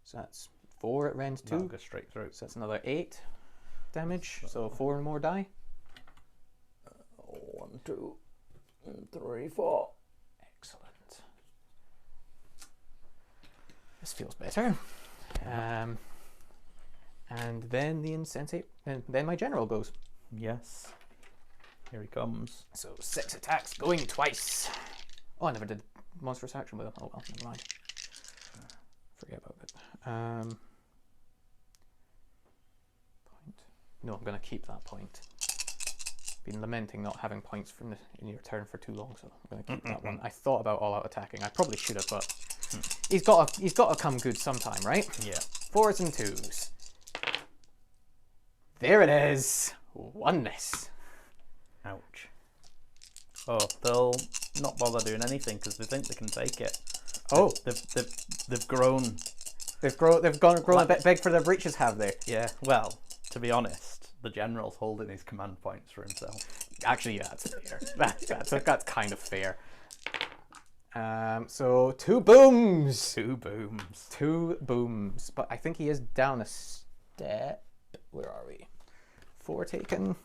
So that's 4 at rend 2. That'll go straight through. So that's another 8 damage. So 4 more die. 1, 2, 3, 4. Excellent. This feels better. And then the Insensate, and then my general goes. Yes. Here he comes. So 6 attacks, going twice. Oh, I never did monstrous action with him. Oh well, never mind. Forget about it. Point. No, I'm going to keep that point. Been lamenting not having points from in your turn for too long, so I'm going to keep that one. I thought about all-out attacking. I probably should have, but he's got to come good sometime, right? Yeah. 4s and 2s. There it is. Oneness. Ouch. Oh, they'll not bother doing anything because they think they can take it. Oh, they've grown. They've grown a bit big for their breeches, have they? Yeah. Well, to be honest, the general's holding his command points for himself. Actually, yeah, that's fair. That's kind of fair. So 2 booms. 2 booms. 2 booms. But I think he is down a step. Where are we? 4 taken.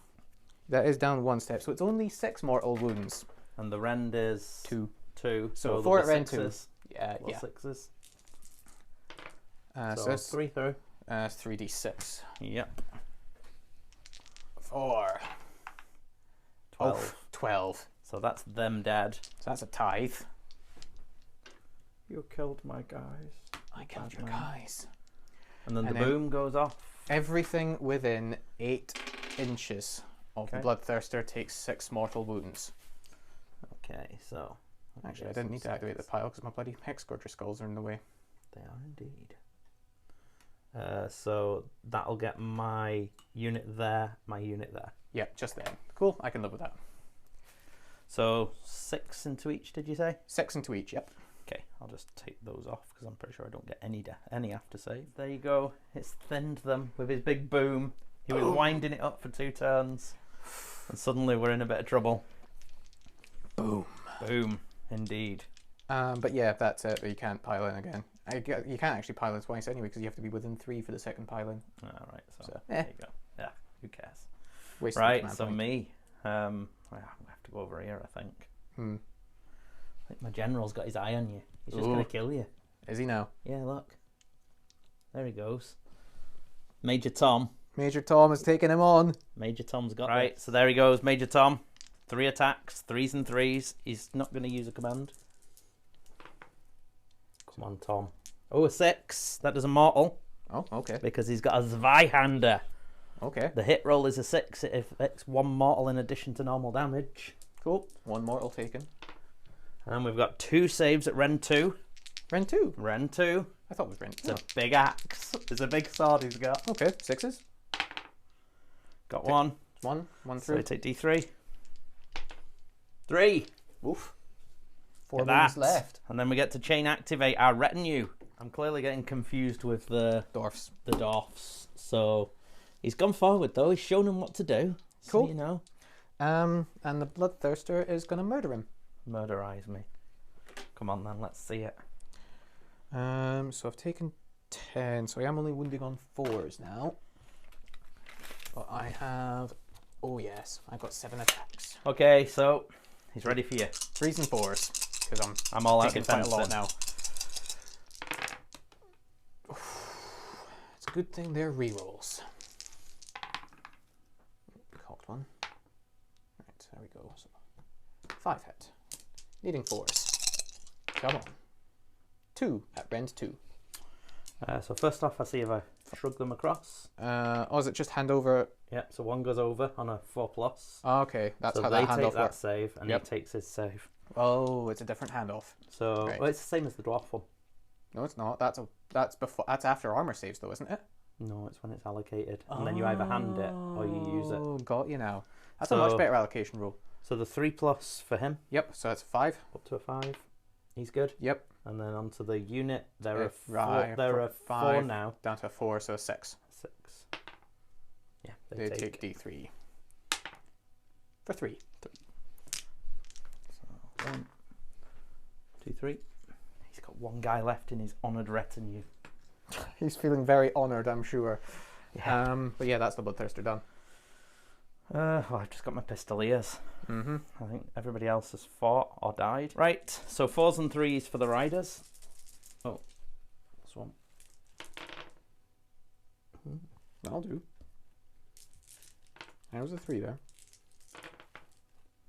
That is down 1 step. So it's only 6 mortal wounds. And the rend is 2. 2. So 4 at rend 2. Yeah. Yeah. 6s. So it's 3 through. 3d6. Yep. 4. 12. Oh, 12. So that's them dead. So that's a tithe. You killed my guys. I killed your guys. And then the boom goes off. Everything within 8 inches of Okay. the Bloodthirster takes 6 mortal wounds. Okay, so... Actually, I didn't need to activate the pile because my bloody Hexscourger skulls are in the way. They are indeed. So that'll get my unit there, my unit there. Yeah, just then. Cool, I can live with that. So 6 into each, did you say? 6 into each, yep. Okay, I'll just take those off because I'm pretty sure I don't get any after save. There you go. It's thinned them with his big boom. He was winding it up for 2 turns, and suddenly we're in a bit of trouble. Boom. Boom, indeed. But yeah, that's it. You can't pile in again. You can't actually pile in twice anyway because you have to be within 3 for the second pile in. All right, so eh. there you go. Yeah, who cares? Wasted Right, command so point. me. Well, I have to go over here, I think. I think my general's got his eye on you. He's just going to kill you. Is he now? Yeah, look. There he goes. Major Tom. Major Tom is taking him on. Major Tom's got right, so there he goes, Major Tom. 3 attacks, 3s and 3s. He's not going to use a command. Come on, Tom. Oh, a 6. That does a mortal. Oh, okay. Because he's got a Zweihander. Okay. The hit roll is a 6. It affects 1 mortal in addition to normal damage. Cool. 1 mortal taken. And we've got 2 saves at Ren 2. Ren 2? Ren 2. I thought it was Ren 2. It's a big axe. It's a big sword he's got. Okay, 6s. Got 1. 1 So through. I take D3. 3. Oof. 4 Get wounds that. left. And then we get to chain activate our retinue. I'm clearly getting confused with the Dwarfs. dwarfs. So he's gone forward though. He's shown him what to do. Cool. So, you know. And the Bloodthirster is going to murder him. Murderize me. Come on then, let's see it. So I've taken 10, so I am only wounding on 4s now. But I have, oh yes, I've got 7 attacks. Okay, so he's ready for you. 3s and 4s, because I'm all out taking quite a defensive lot now. It's a good thing they're rerolls. Cocked one. Right, there we go. So 5 hit. Needing 4s. Come on. 2 at Rend 2. So first off, I see if I shrug them across. Oh, is it just hand over? Yeah, so 1 goes over on a 4+. Oh, okay, that's so how they that take handoff that works. save, and he takes his save. Oh, it's a different handoff. So Right. well, it's the same as the dwarf one. No, it's not. That's before. That's after armor saves, though, isn't it? No, it's when it's allocated, and then you either hand it or you use it. Oh, got you now. That's So- a much better allocation rule. So the 3+ for him, Yep. So it's 5. up to a 5. He's good. Yep. And then onto the unit, there are 4. Right, There for are 4 5. now. Down to a 4, so a 6. 6. Yeah, They take D3 for 3. So 1, 2, 3. He's got 1 guy left in his honoured retinue. He's feeling very honoured, I'm sure. Yeah. But yeah, that's the Bloodthirster done. Well, I've just got my pistoliers. Mm-hmm. I think everybody else has fought or died. Right, so 4s and 3s for the riders. Oh, this one. That'll do. There was a 3 there.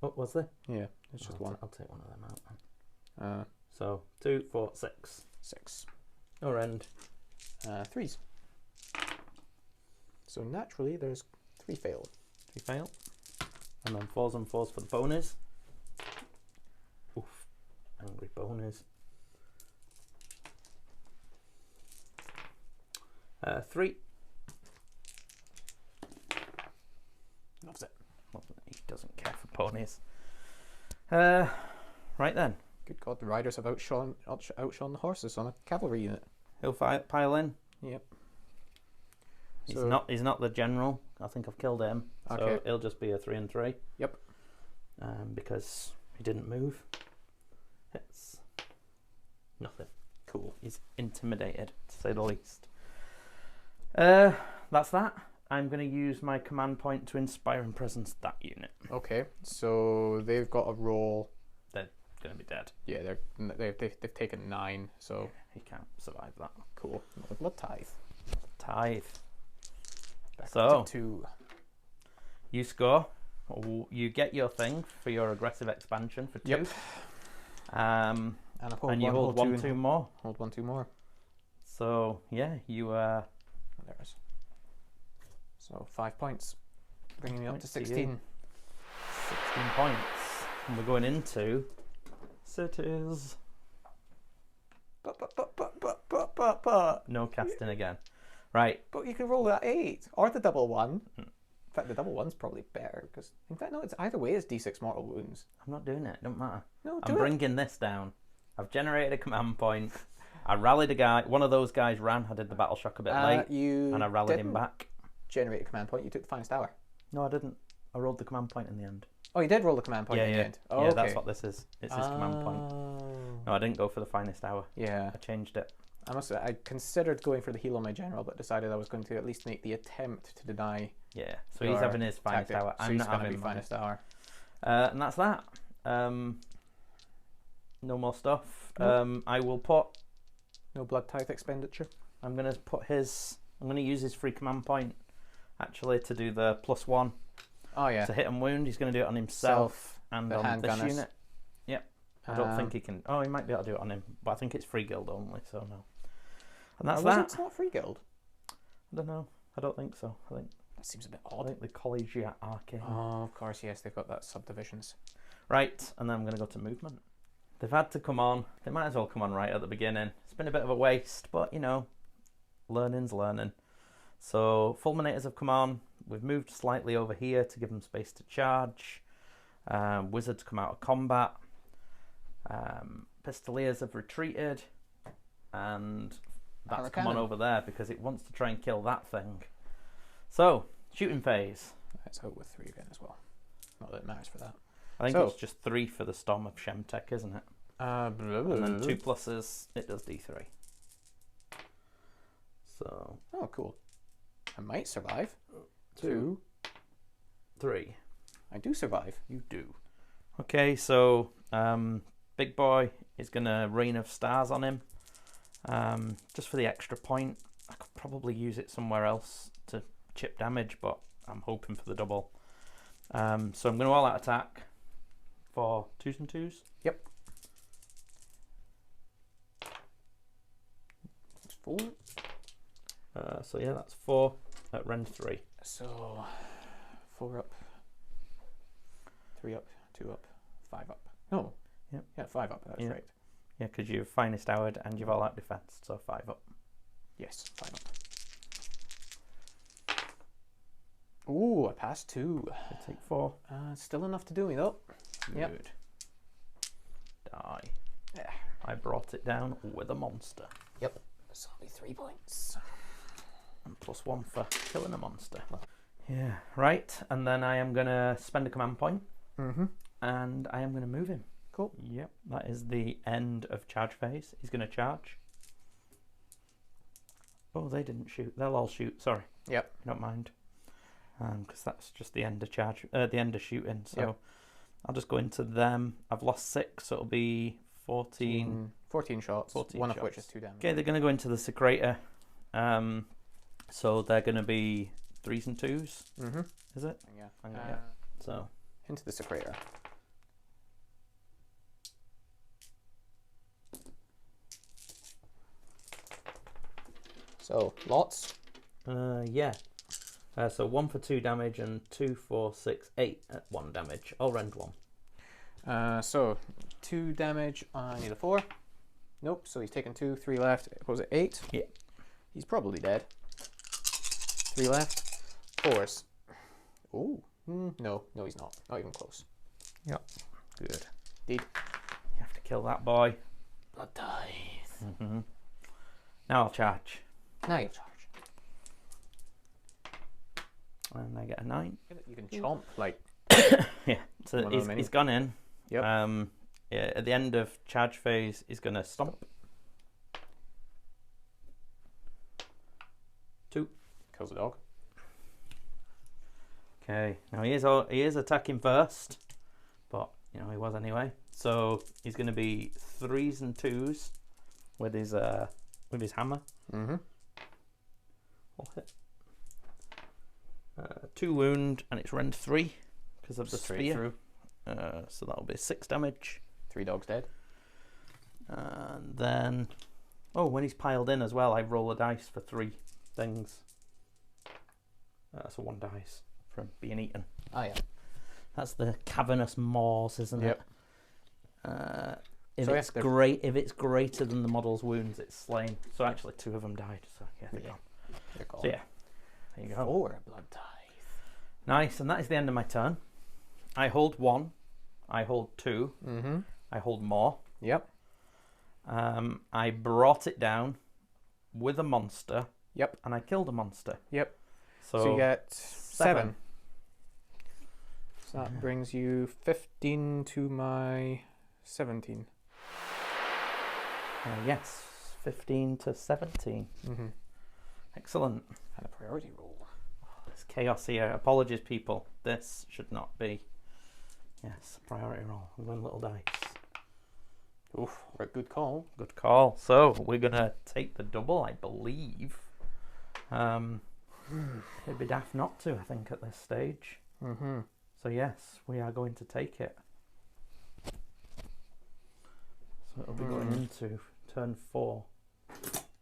Oh, was there? Yeah, it's just 1. I'll take one of them out then. Uh, So 2, 4, 6. 6. Or end. 3s. So naturally, there's 3 failed. 3 fail. And then 4s and 4s for the ponies. Oof. Angry ponies. 3. Loves it. He doesn't care for ponies. Right then. Good God, the riders have outshone the horses on a cavalry unit. He'll pile in. Yep. He's not the general. I think I've killed him. So Okay. it'll just be a 3 and 3. Yep. Because he didn't move. It's nothing. Cool. He's intimidated, to say the least. That's that. I'm going to use my command point to inspire and presence that unit. Okay, so they've got a roll. They're going to be dead. Yeah, they've taken 9, so He can't survive that. cool. Another blood tithe. Tithe. Back So up to 2. you score. You get your thing for your aggressive expansion for 2. Yep. And And I hold you hold 1, 2 more. Hold 1, 2 more. So yeah, you Oh, there it is. So 5 points. bringing me up to Right, 16. 16 points. And we're going into Cities. But No casting again. Right. you can roll that 8 or the double 1. In fact, the double 1's probably better because, in fact, no, it's either way. It's D6 mortal wounds. I'm not doing it. Don't matter. No, I'm bringing this down. I've generated a command point. I rallied a guy. One of those guys ran. I did the battle shock a bit late, and I rallied him back. Generate a command point. You took the finest hour. No, I didn't. I rolled the command point in the end. Oh, you did roll the command point in the end. Oh, yeah, okay. that's what this is. It's his command point. No, I didn't go for the finest hour. Yeah. I changed it. I considered going for the heal on my general, but decided I was going to at least make the attempt to deny. Yeah, so he's having his finest tactic. hour. So I'm he's not going to having be mine. finest hour. And that's that. No more stuff. Nope. I will put. No blood tithe expenditure. I'm going to put his. I'm going to use his free command point actually to do the +1. Oh yeah. To hit and wound. He's going to do it on himself and on this unit. Yep. I don't think he can. Oh, he might be able to do it on him, but I think it's free guild only, so no. And that's that. It's not free guild. I don't know. I don't think so. I think that seems a bit I odd. think the Collegiate Arcane. Oh, of course, yes, they've got that subdivisions. Right, and then I'm going to go to movement. They've had to come on. They might as well come on right at the beginning. It's been a bit of a waste, but you know, learning's learning. So fulminators have come on. We've moved slightly over here to give them space to charge. Wizards come out of combat. Pistoliers have retreated, and that's come on over there because it wants to try and kill that thing. So shooting phase. Let's hope with 3 again as well. Not that it matters for that. I think it's just 3 for the Storm of Shemtek, isn't it? And then 2 pluses, it does D3. So. Oh, cool. I might survive. 2, 3. I do survive. You do. Okay, so big boy is going to Rain of Stars on him. Just for the extra point. I could probably use it somewhere else to chip damage, but I'm hoping for the double. So I'm going to all out attack for 2s and 2s. Yep. It's 4. So yeah, that's 4 at rend 3. So 4 up, 3 up, 2 up, 5 up. No. Yep. Yeah, 5 up. That's right. Yeah, because you've finest houred and you've all out defense, so 5 up. Yes, 5 up. Ooh, I passed 2. I take 4. Still enough to do me though. Good. Yep. Die. Yeah. I brought it down with a monster. Yep. So that'll be 3 points. And +1 for killing a monster. Yeah, right. And then I am going to spend a command point. And I am going to move him. Cool. Yep, that is the end of charge phase. He's going to charge. Oh, they didn't shoot. They'll all shoot. Sorry. Yep. I don't mind. Because that's just the end of charge. The end of shooting. So yep. I'll just go into them. I've lost 6, so it'll be 14. 14 shots. 14 one shots. of which is 2 damage. Okay, they're going to go into the Secrator. So they're going to be 3s and 2s. Is it? Yeah. Yeah. So into the Secrator. So lots. Yeah. So 1 for 2 damage and 2, 4, 6, 8 at 1 damage. I'll rend 1. So 2 damage. I need a 4. Nope. So he's taken 2. 3 left. What was it? 8. Yeah. He's probably dead. 3 left. 4s. Ooh. No, he's not. Not even close. Yep. Good. Indeed. You have to kill that boy. Blood tithe. Now I'll charge. Now you charge. And I get a 9. You can chomp like. Yeah. So he's gone in. Yep. Yeah, at the end of charge phase, he's going to stomp. 2. Kills the dog. Okay. Now he is attacking first, but you know he was anyway. So he's going to be 3s and 2s with his hammer. Mm-hmm. I'll hit. 2 wound, and it's rend 3 because of the Straight spear. through. So that'll be 6 damage. 3 dogs dead. And then, when he's piled in as well, I roll a dice for 3 things. So 1 dice. from being eaten. Oh yeah. That's the cavernous maws, isn't Yep. it? If So it's if it's greater than the model's wounds, it's slain. So actually, 2 of them died. So yeah, they're gone. They're gone. So yeah, there you go. 4 blood tithe. Nice, and that is the end of my turn. I hold 1. I hold 2. Mm-hmm. I hold more. Yep. I brought it down with a monster. Yep. And I killed a monster. Yep. So you get 7. So that brings you 15 to my 17. Yes, 15 to 17. Mm-hmm. Excellent. And a priority roll. There's chaos here. Apologies, people. This should not be. Yes, priority roll. 1 little dice. Oof, good call. Good call. So we're gonna take the double, I believe. It'd be daft not to, I think, at this stage. Mm-hmm. So yes, we are going to take it. So it'll be going into turn 4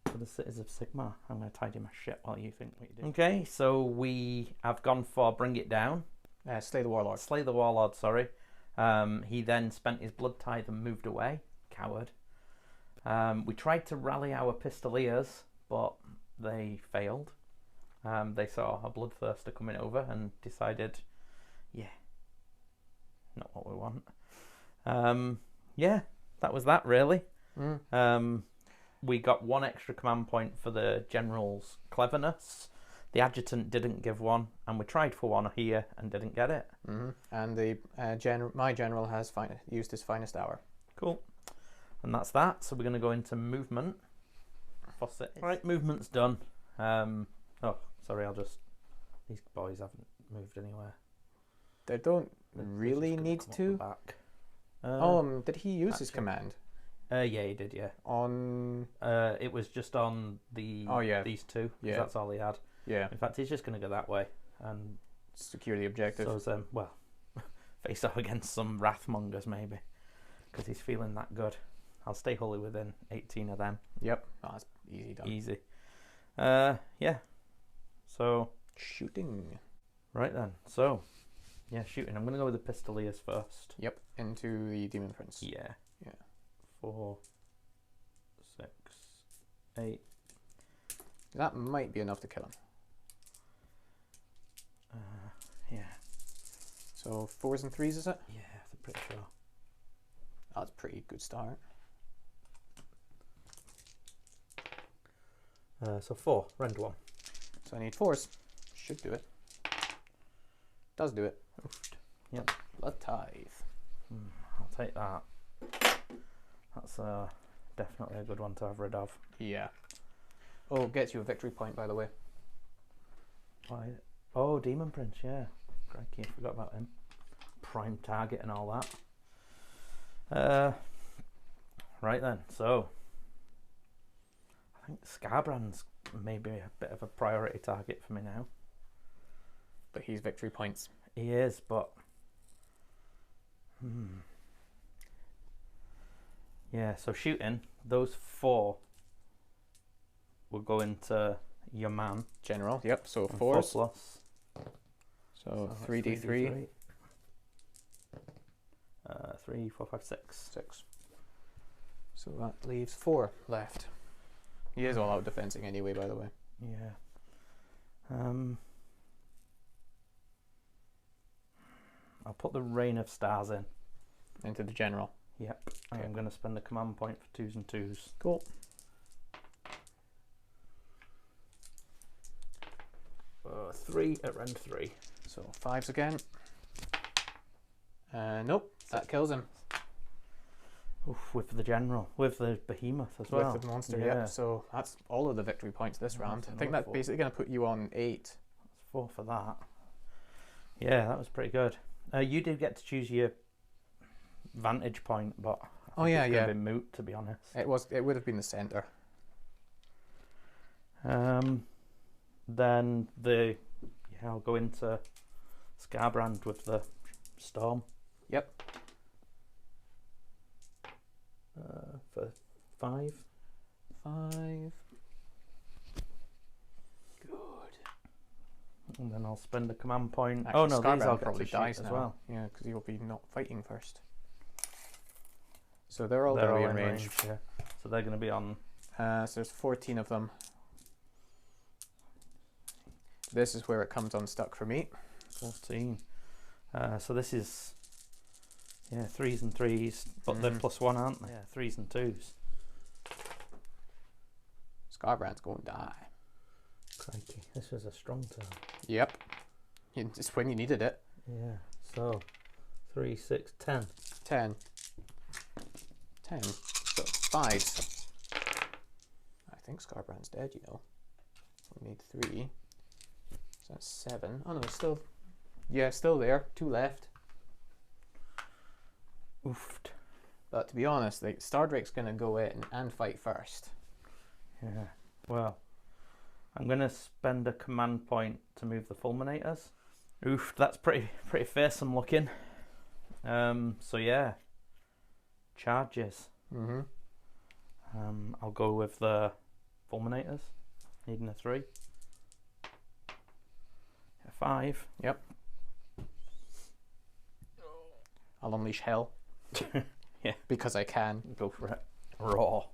for the Cities of Sigmar. I'm going to tidy my shit while you think what you do. Okay, so we have gone for Bring It Down. Slay the Warlord. Slay the Warlord, sorry. He then spent his blood tithe and moved away. Coward. We tried to rally our Pistoliers, but they failed. They saw a Bloodthirster coming over and decided, yeah, not what we want. Yeah, that was that really. We got 1 extra command point for the general's cleverness. The adjutant didn't give 1, and we tried for 1 here and didn't get it. And the my general has used his finest hour. Cool. And that's that. So we're going to go into movement. Right, movement's done. Oh, sorry, these boys haven't moved anywhere. They don't really need to. Back. Did he use his command? Yeah, he did, yeah. On... it was just on the these 2. Yeah. That's all he had. Yeah. In fact, he's just going to go that way and secure the objective. So, well, face off against some Wrathmongers maybe, because he's feeling that good. I'll stay wholly within 18 of them. Yep. Oh, that's easy done. Easy. Yeah. So shooting. Right then. So yeah, shooting. I'm gonna go with the Pistoliers first. Yep. Into the Demon Prince. Yeah. Yeah. 4, 6, 8. That might be enough to kill him. Yeah. So 4s and 3s, is it? Yeah, I'm pretty sure. That's a pretty good start. So 4, rend 1. So I need 4s. Should do it. Does do it. Oofed. Yep. Blood tithe. I'll take that. That's definitely a good one to have rid of. Yeah. Oh, gets you a victory point, by the way. Why? Oh, Demon Prince, yeah. Crikey, I forgot about him. Prime target and all that. Right then, so I think Skarbrand's maybe a bit of a priority target for me now. But he's victory points. He is, but yeah, so shooting, those 4 will go into your man. General, yep, so 4 4s. plus. So 3d3. 3, 4, 5, 6. 6. So that leaves 4 left. He is all out defensing anyway, by the way. Yeah. I'll put the Rain of Stars in. Into the general. Yep. Okay. I'm going to spend a command point for 2s and 2s. Cool. 3 at rend 3. So 5s again. Nope, that kills him. Oof, with the general, with the behemoth as well. With the monster, yeah. yep. So that's all of the victory points this round. I think that's basically going to put you on 8. That's 4 for that. Yeah, that was pretty good. You did get to choose your vantage point, but I think it's going to be moot, to be honest. It would have been the center. Then I'll go into Skarbrand with the storm. Yep. For 5. 5. Good. And then I'll spend a command point. Actually, Oh no, these all Skarbrand get probably to shoot dies as now. well. Yeah, because he'll be not fighting first. So they're all They're going all to be in in range. yeah. So they're going to be on. So there's 14 of them. This is where it comes unstuck for me. 14. So this is, yeah, 3s and 3s, but they're +1, aren't they? Yeah, 3s and 2s. Skarbrand's going to die. Crikey, this was a strong turn. Yep. It's when you needed it. Yeah, so 3, 6, 10. 10. 10. So 5s. I think Skarbrand's dead, you know. We need 3. So that's 7. Oh no, it's still... Yeah, still there. 2 left. Oofed. But to be honest, like, Stardrake's going to go in and fight first. Yeah, well, I'm going to spend a command point to move the fulminators. Oof, that's pretty fearsome looking. So yeah, charges. I'll go with the fulminators, needing a 3. A 5. Yep. I'll unleash hell. Yeah. Because I can. Go for it. Raw.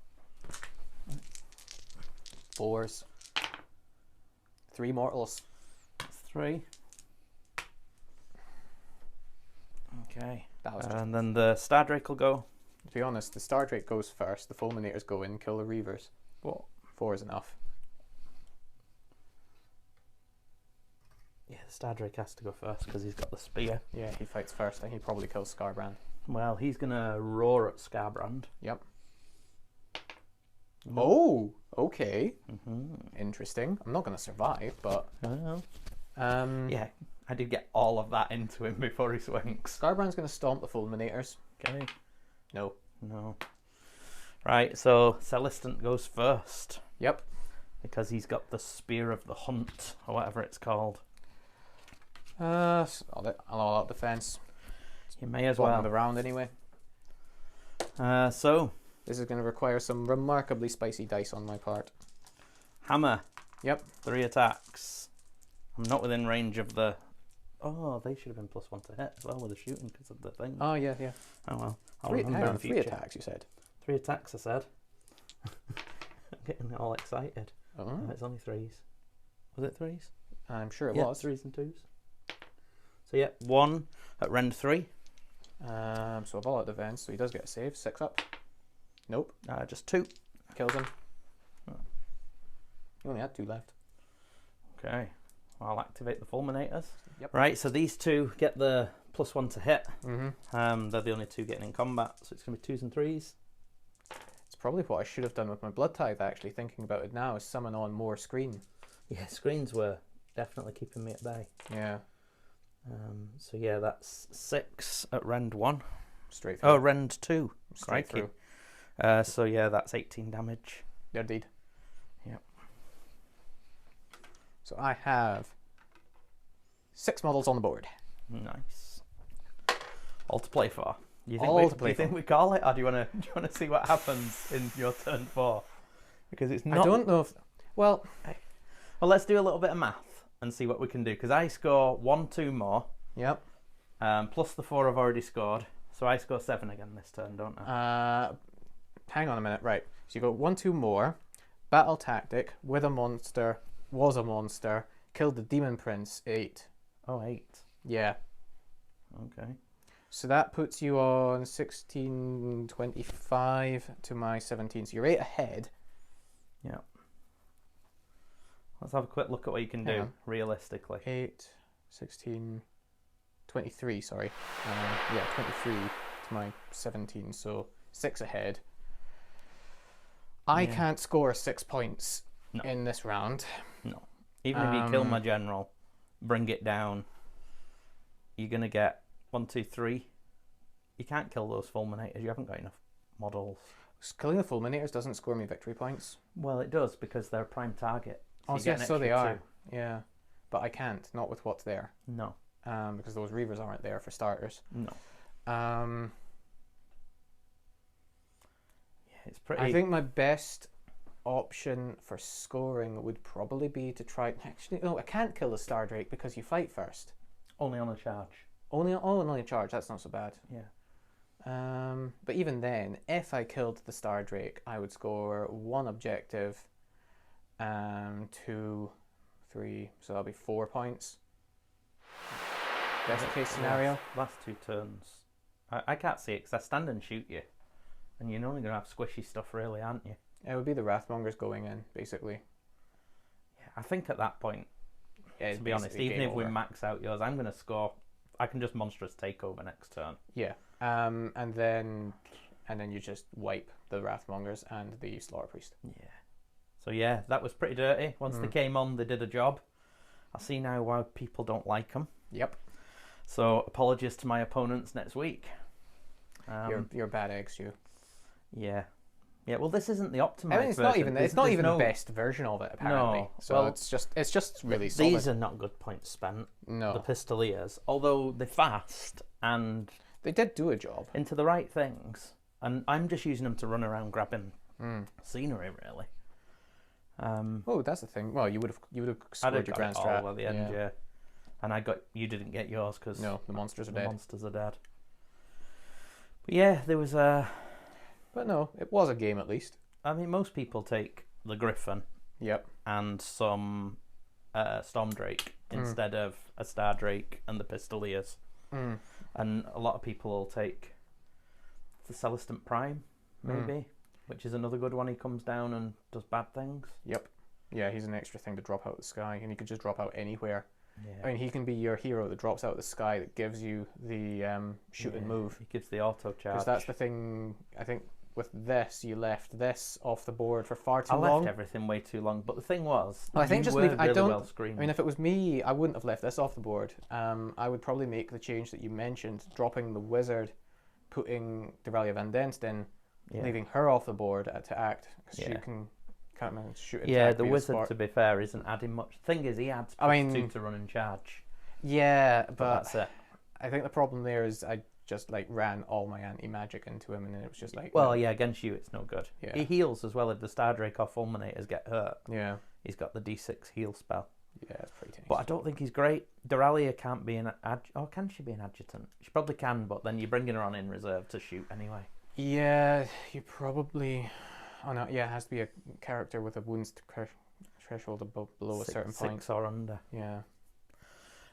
4s. 3 mortals. 3. Okay. That was and then the Stardrake will go. To be honest, the Stardrake goes first, the Fulminators go in, kill the Reavers. What? 4 is enough. Yeah, the Stardrake has to go first because he's got the spear. Yeah, he fights first and he probably kills Skarbrand. Well, he's going to roar at Skarbrand. Yep. Oh, okay. Mm-hmm. Interesting. I'm not going to survive, but... yeah, I did get all of that into him before he swings. Skarbrand's going to stomp the Fulminators. Okay. No. No. Right, so Celestant goes first. Yep. Because he's got the Spear of the Hunt, or whatever it's called. I'll out defense. You may as Bottom well. of the round anyway. So this is going to require some remarkably spicy dice on my part. Hammer. Yep. 3 attacks. I'm not within range of the... Oh, they should have been +1 to hit as well with the shooting because of the thing. Oh, yeah, yeah. Oh, well. I'll 3, remember in 3 future. attacks, you said? 3 attacks, I said. I'm getting all excited. Oh. It's only 3s. Was it 3s? I'm sure it Yeah, was. 3s and 2s. So yeah, 1 at rend 3. So I've all out defense, so he does get a save. 6 up. Nope. Just 2. Kills him. Oh. He only had 2 left. Okay. I'll activate the fulminators. Yep. Right, so these 2 get the +1 to hit. Mm-hmm. They're the only 2 getting in combat, so it's going to be 2s and 3s. It's probably what I should have done with my Blood Tithe, actually, thinking about it now, is summon on more screen. Yeah, screens were definitely keeping me at bay. Yeah. So yeah, that's 6 at rend 1. Straight through. Oh, rend 2. Straight Crikey. through. So yeah, that's 18 damage. Yeah, indeed. Yep. So I have 6 models on the board. Nice. All to play for. You think All to play do you think for. we call it, or do you want to see what happens in your turn 4? Because it's not. I don't know if... Well, let's do a little bit of math and see what we can do. Because I score 1, 2 more. yep. Plus the 4 I've already scored, so I score 7 again this turn, don't I? Hang on a minute. Right. So you go 1, 2 more. Battle tactic with a monster. Was a monster. Killed the Demon Prince. 8. Oh, 8. Yeah. Okay. So that puts you on 16.25 to my 17. So you're 8 ahead. Yeah. Let's have a quick look at what you can Hang do on. realistically. 8, 16, 23, sorry. Yeah, 23 to my 17, so 6 ahead. I Yeah. can't score 6 points No. in this round. No. Even if you kill my general, bring it down, you're going to get 1, 2, 3. You can't kill those fulminators. You haven't got enough models. Killing the Fulminators doesn't score me victory points. Well, it does because they're a prime target. Oh, you get yes, an so they extra are. 2. Yeah, but I can't, not with what's there. No. Because those Reavers aren't there for starters. No. Yeah, It's pretty. I think my best option for scoring would probably be to try. Actually, no, I can't kill the Star Drake because you fight first. Only on a charge. Only a charge. That's not so bad. Yeah. But even then, if I killed the Star Drake, I would score 1 objective, 2, 3. So that'll be 4 points. Best case scenario. Last 2 turns. I can't see it because I stand and shoot you, and you're only gonna have squishy stuff, really, aren't you? It would be the Wrathmongers going in, basically. Yeah, I think at that point, Yeah, to be honest, even if we max out yours, I'm gonna score. I can just monstrous take over next turn. Yeah. And then you just wipe the Wrathmongers and the Slaughterpriest. Yeah. So yeah, that was pretty dirty. Once they came on, they did a job. I see now why people don't like them. Yep. So apologies to my opponents next week. You're bad eggs, you. Yeah. Yeah. Well, this isn't the optimized I mean, it's version. not even the best version of it, apparently. No. So Well, it's just really solid. These are not good points spent. No. The Pistoliers, although they're fast and They did do a job. into the right things, and I'm just using them to run around grabbing scenery, really. Oh, that's the thing. Well, you would have scored your grand strat at the end, yeah. And you didn't get yours because no, the monsters are the dead. monsters are dead. But yeah, there was a. But no, it was a game at least. I mean, most people take the Griffin. Yep. And some Storm Drake instead of a Star Drake and the Pistoliers. And a lot of people will take the Celestant Prime, maybe, which is another good one. He comes down and does bad things. Yep. Yeah, he's an extra thing to drop out of the sky, and he could just drop out anywhere. Yeah. I mean, he can be your hero that drops out of the sky that gives you the shoot and move. He gives the auto charge. Because that's the thing, I think, with this, you left this off the board for far too I long. left everything way too long, but the thing was, I think just leave. I really don't. well screened. I mean, if it was me, I wouldn't have left this off the board. I would probably make the change that you mentioned, dropping the wizard, putting Devalia Van Denst in, leaving her off the board to act because she can kind of shoot. Yeah, the wizard, to be fair, isn't adding much. The thing is, he adds +2 to run and charge. Yeah, but that's it. I think the problem there is I just ran all my anti-magic into him, and then it was just well, yeah, against you it's no good. Yeah. He heals as well if the Star Drake or Fulminators get hurt. Yeah, he's got the D6 heal spell. Yeah, it's pretty tasty. But I don't think he's great. Doralia can't be an or can she be an adjutant? She probably can, but then you're bringing her on in reserve to shoot anyway. Yeah, you probably. Oh no, yeah, it has to be a character with a wounds threshold below a certain point. 6 or under. Yeah.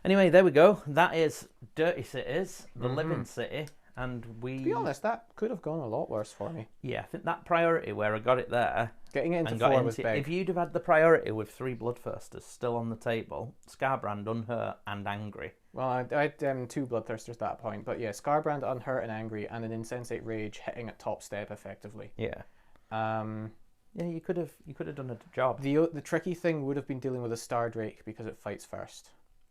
Anyway, there we go. That is Dirty Cities, the Living City, and we. To be honest, that could have gone a lot worse for me. Yeah, I think that priority where I got it there. Getting into 4 was big. If you'd have had the priority with 3 Bloodthirsters still on the table, Skarbrand, Unhurt, and Angry. Well, I had 2 Bloodthirsters at that point, but yeah, Skarbrand, Unhurt, and Angry, and an Insensate Rage hitting at top step effectively. Yeah. Yeah, you could have done a job. The tricky thing would have been dealing with a Star Drake because it fights first.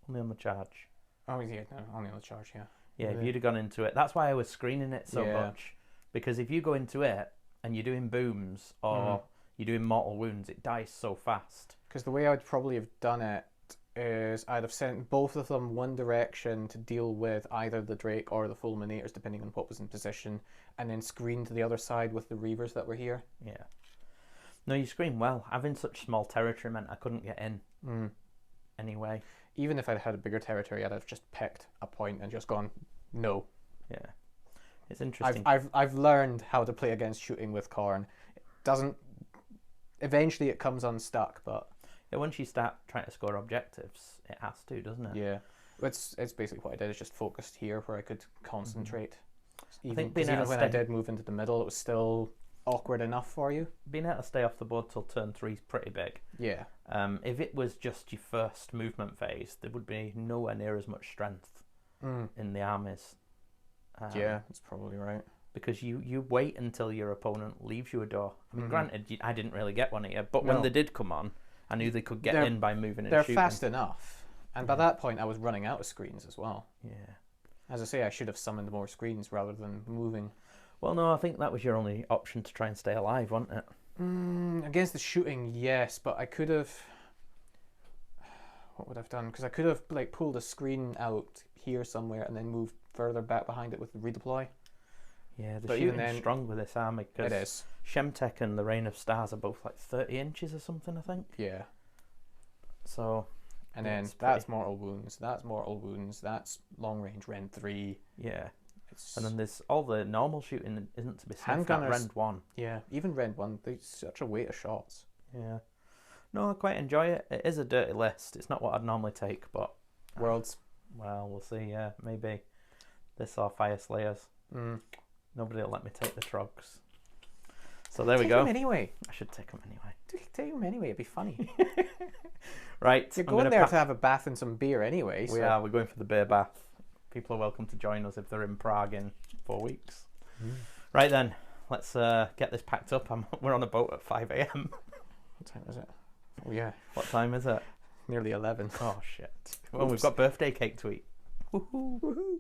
Only on the charge. Oh yeah, no, only on the charge. Yeah. Yeah, if you'd have gone into it, that's why I was screening it so much, because if you go into it and you're doing booms or you're doing mortal wounds, it dies so fast. Because the way I would probably have done it is I'd have sent both of them one direction to deal with either the Drake or the Fulminators, depending on what was in position, and then screened to the other side with the Reavers that were here. Yeah. No, you screen well. Having such small territory meant I couldn't get in anyway. Even if I'd had a bigger territory, I'd have just picked a point and just gone, no. Yeah. It's interesting. I've learned how to play against shooting with Khorne. It doesn't... Eventually it comes unstuck, but... Yeah, once you start trying to score objectives, it has to, doesn't it? Yeah. It's basically what I did, is just focused here where I could concentrate. I think even when I did move into the middle, it was still awkward enough for you. Being able to stay off the board till turn 3 is pretty big. Yeah. If it was just your first movement phase, there would be nowhere near as much strength in the armies. Yeah, that's probably right. Because you wait until your opponent leaves you a door. I mean, granted, I didn't really get one here, but when they did come on, I knew they could get in by moving and shooting. They're fast enough. And by that point, I was running out of screens as well. Yeah. As I say, I should have summoned more screens rather than moving. Well, no, I think that was your only option to try and stay alive, wasn't it? Against the shooting, yes, but I could have... What would I have done? Because I could have pulled a screen out here somewhere and then moved further back behind it with the redeploy. Yeah, the But shooting even then, strong with this army it because is. Shemtek and the Reign of Stars are both like 30 inches or something, I think. Yeah. So, And yeah, then it's that's pretty- mortal wounds. That's mortal wounds. That's long range Rend 3. yeah. It's, And then there's all the normal shooting isn't to be sniffed at Handgunners- Rend 1. yeah, even Rend 1, there's such a weight of shots. Yeah. No, I quite enjoy it. It is a dirty list. It's not what I'd normally take, but Worlds. well, we'll see. Yeah, maybe this or Fire Slayers. Nobody will let me take the Trogs. So there we Take go. them anyway. I should take them anyway. Take them anyway. It'd be funny. Right. You're I'm going gonna there pack- to have a bath and some beer anyway. We are. We're going for the beer bath. People are welcome to join us if they're in Prague in 4 weeks. Right then, let's get this packed up. We're on a boat at 5 a.m. What time is it? Oh yeah, What time is it? nearly 11. Oh shit. Well, we've got birthday cake to eat. Woohoo. Woohoo.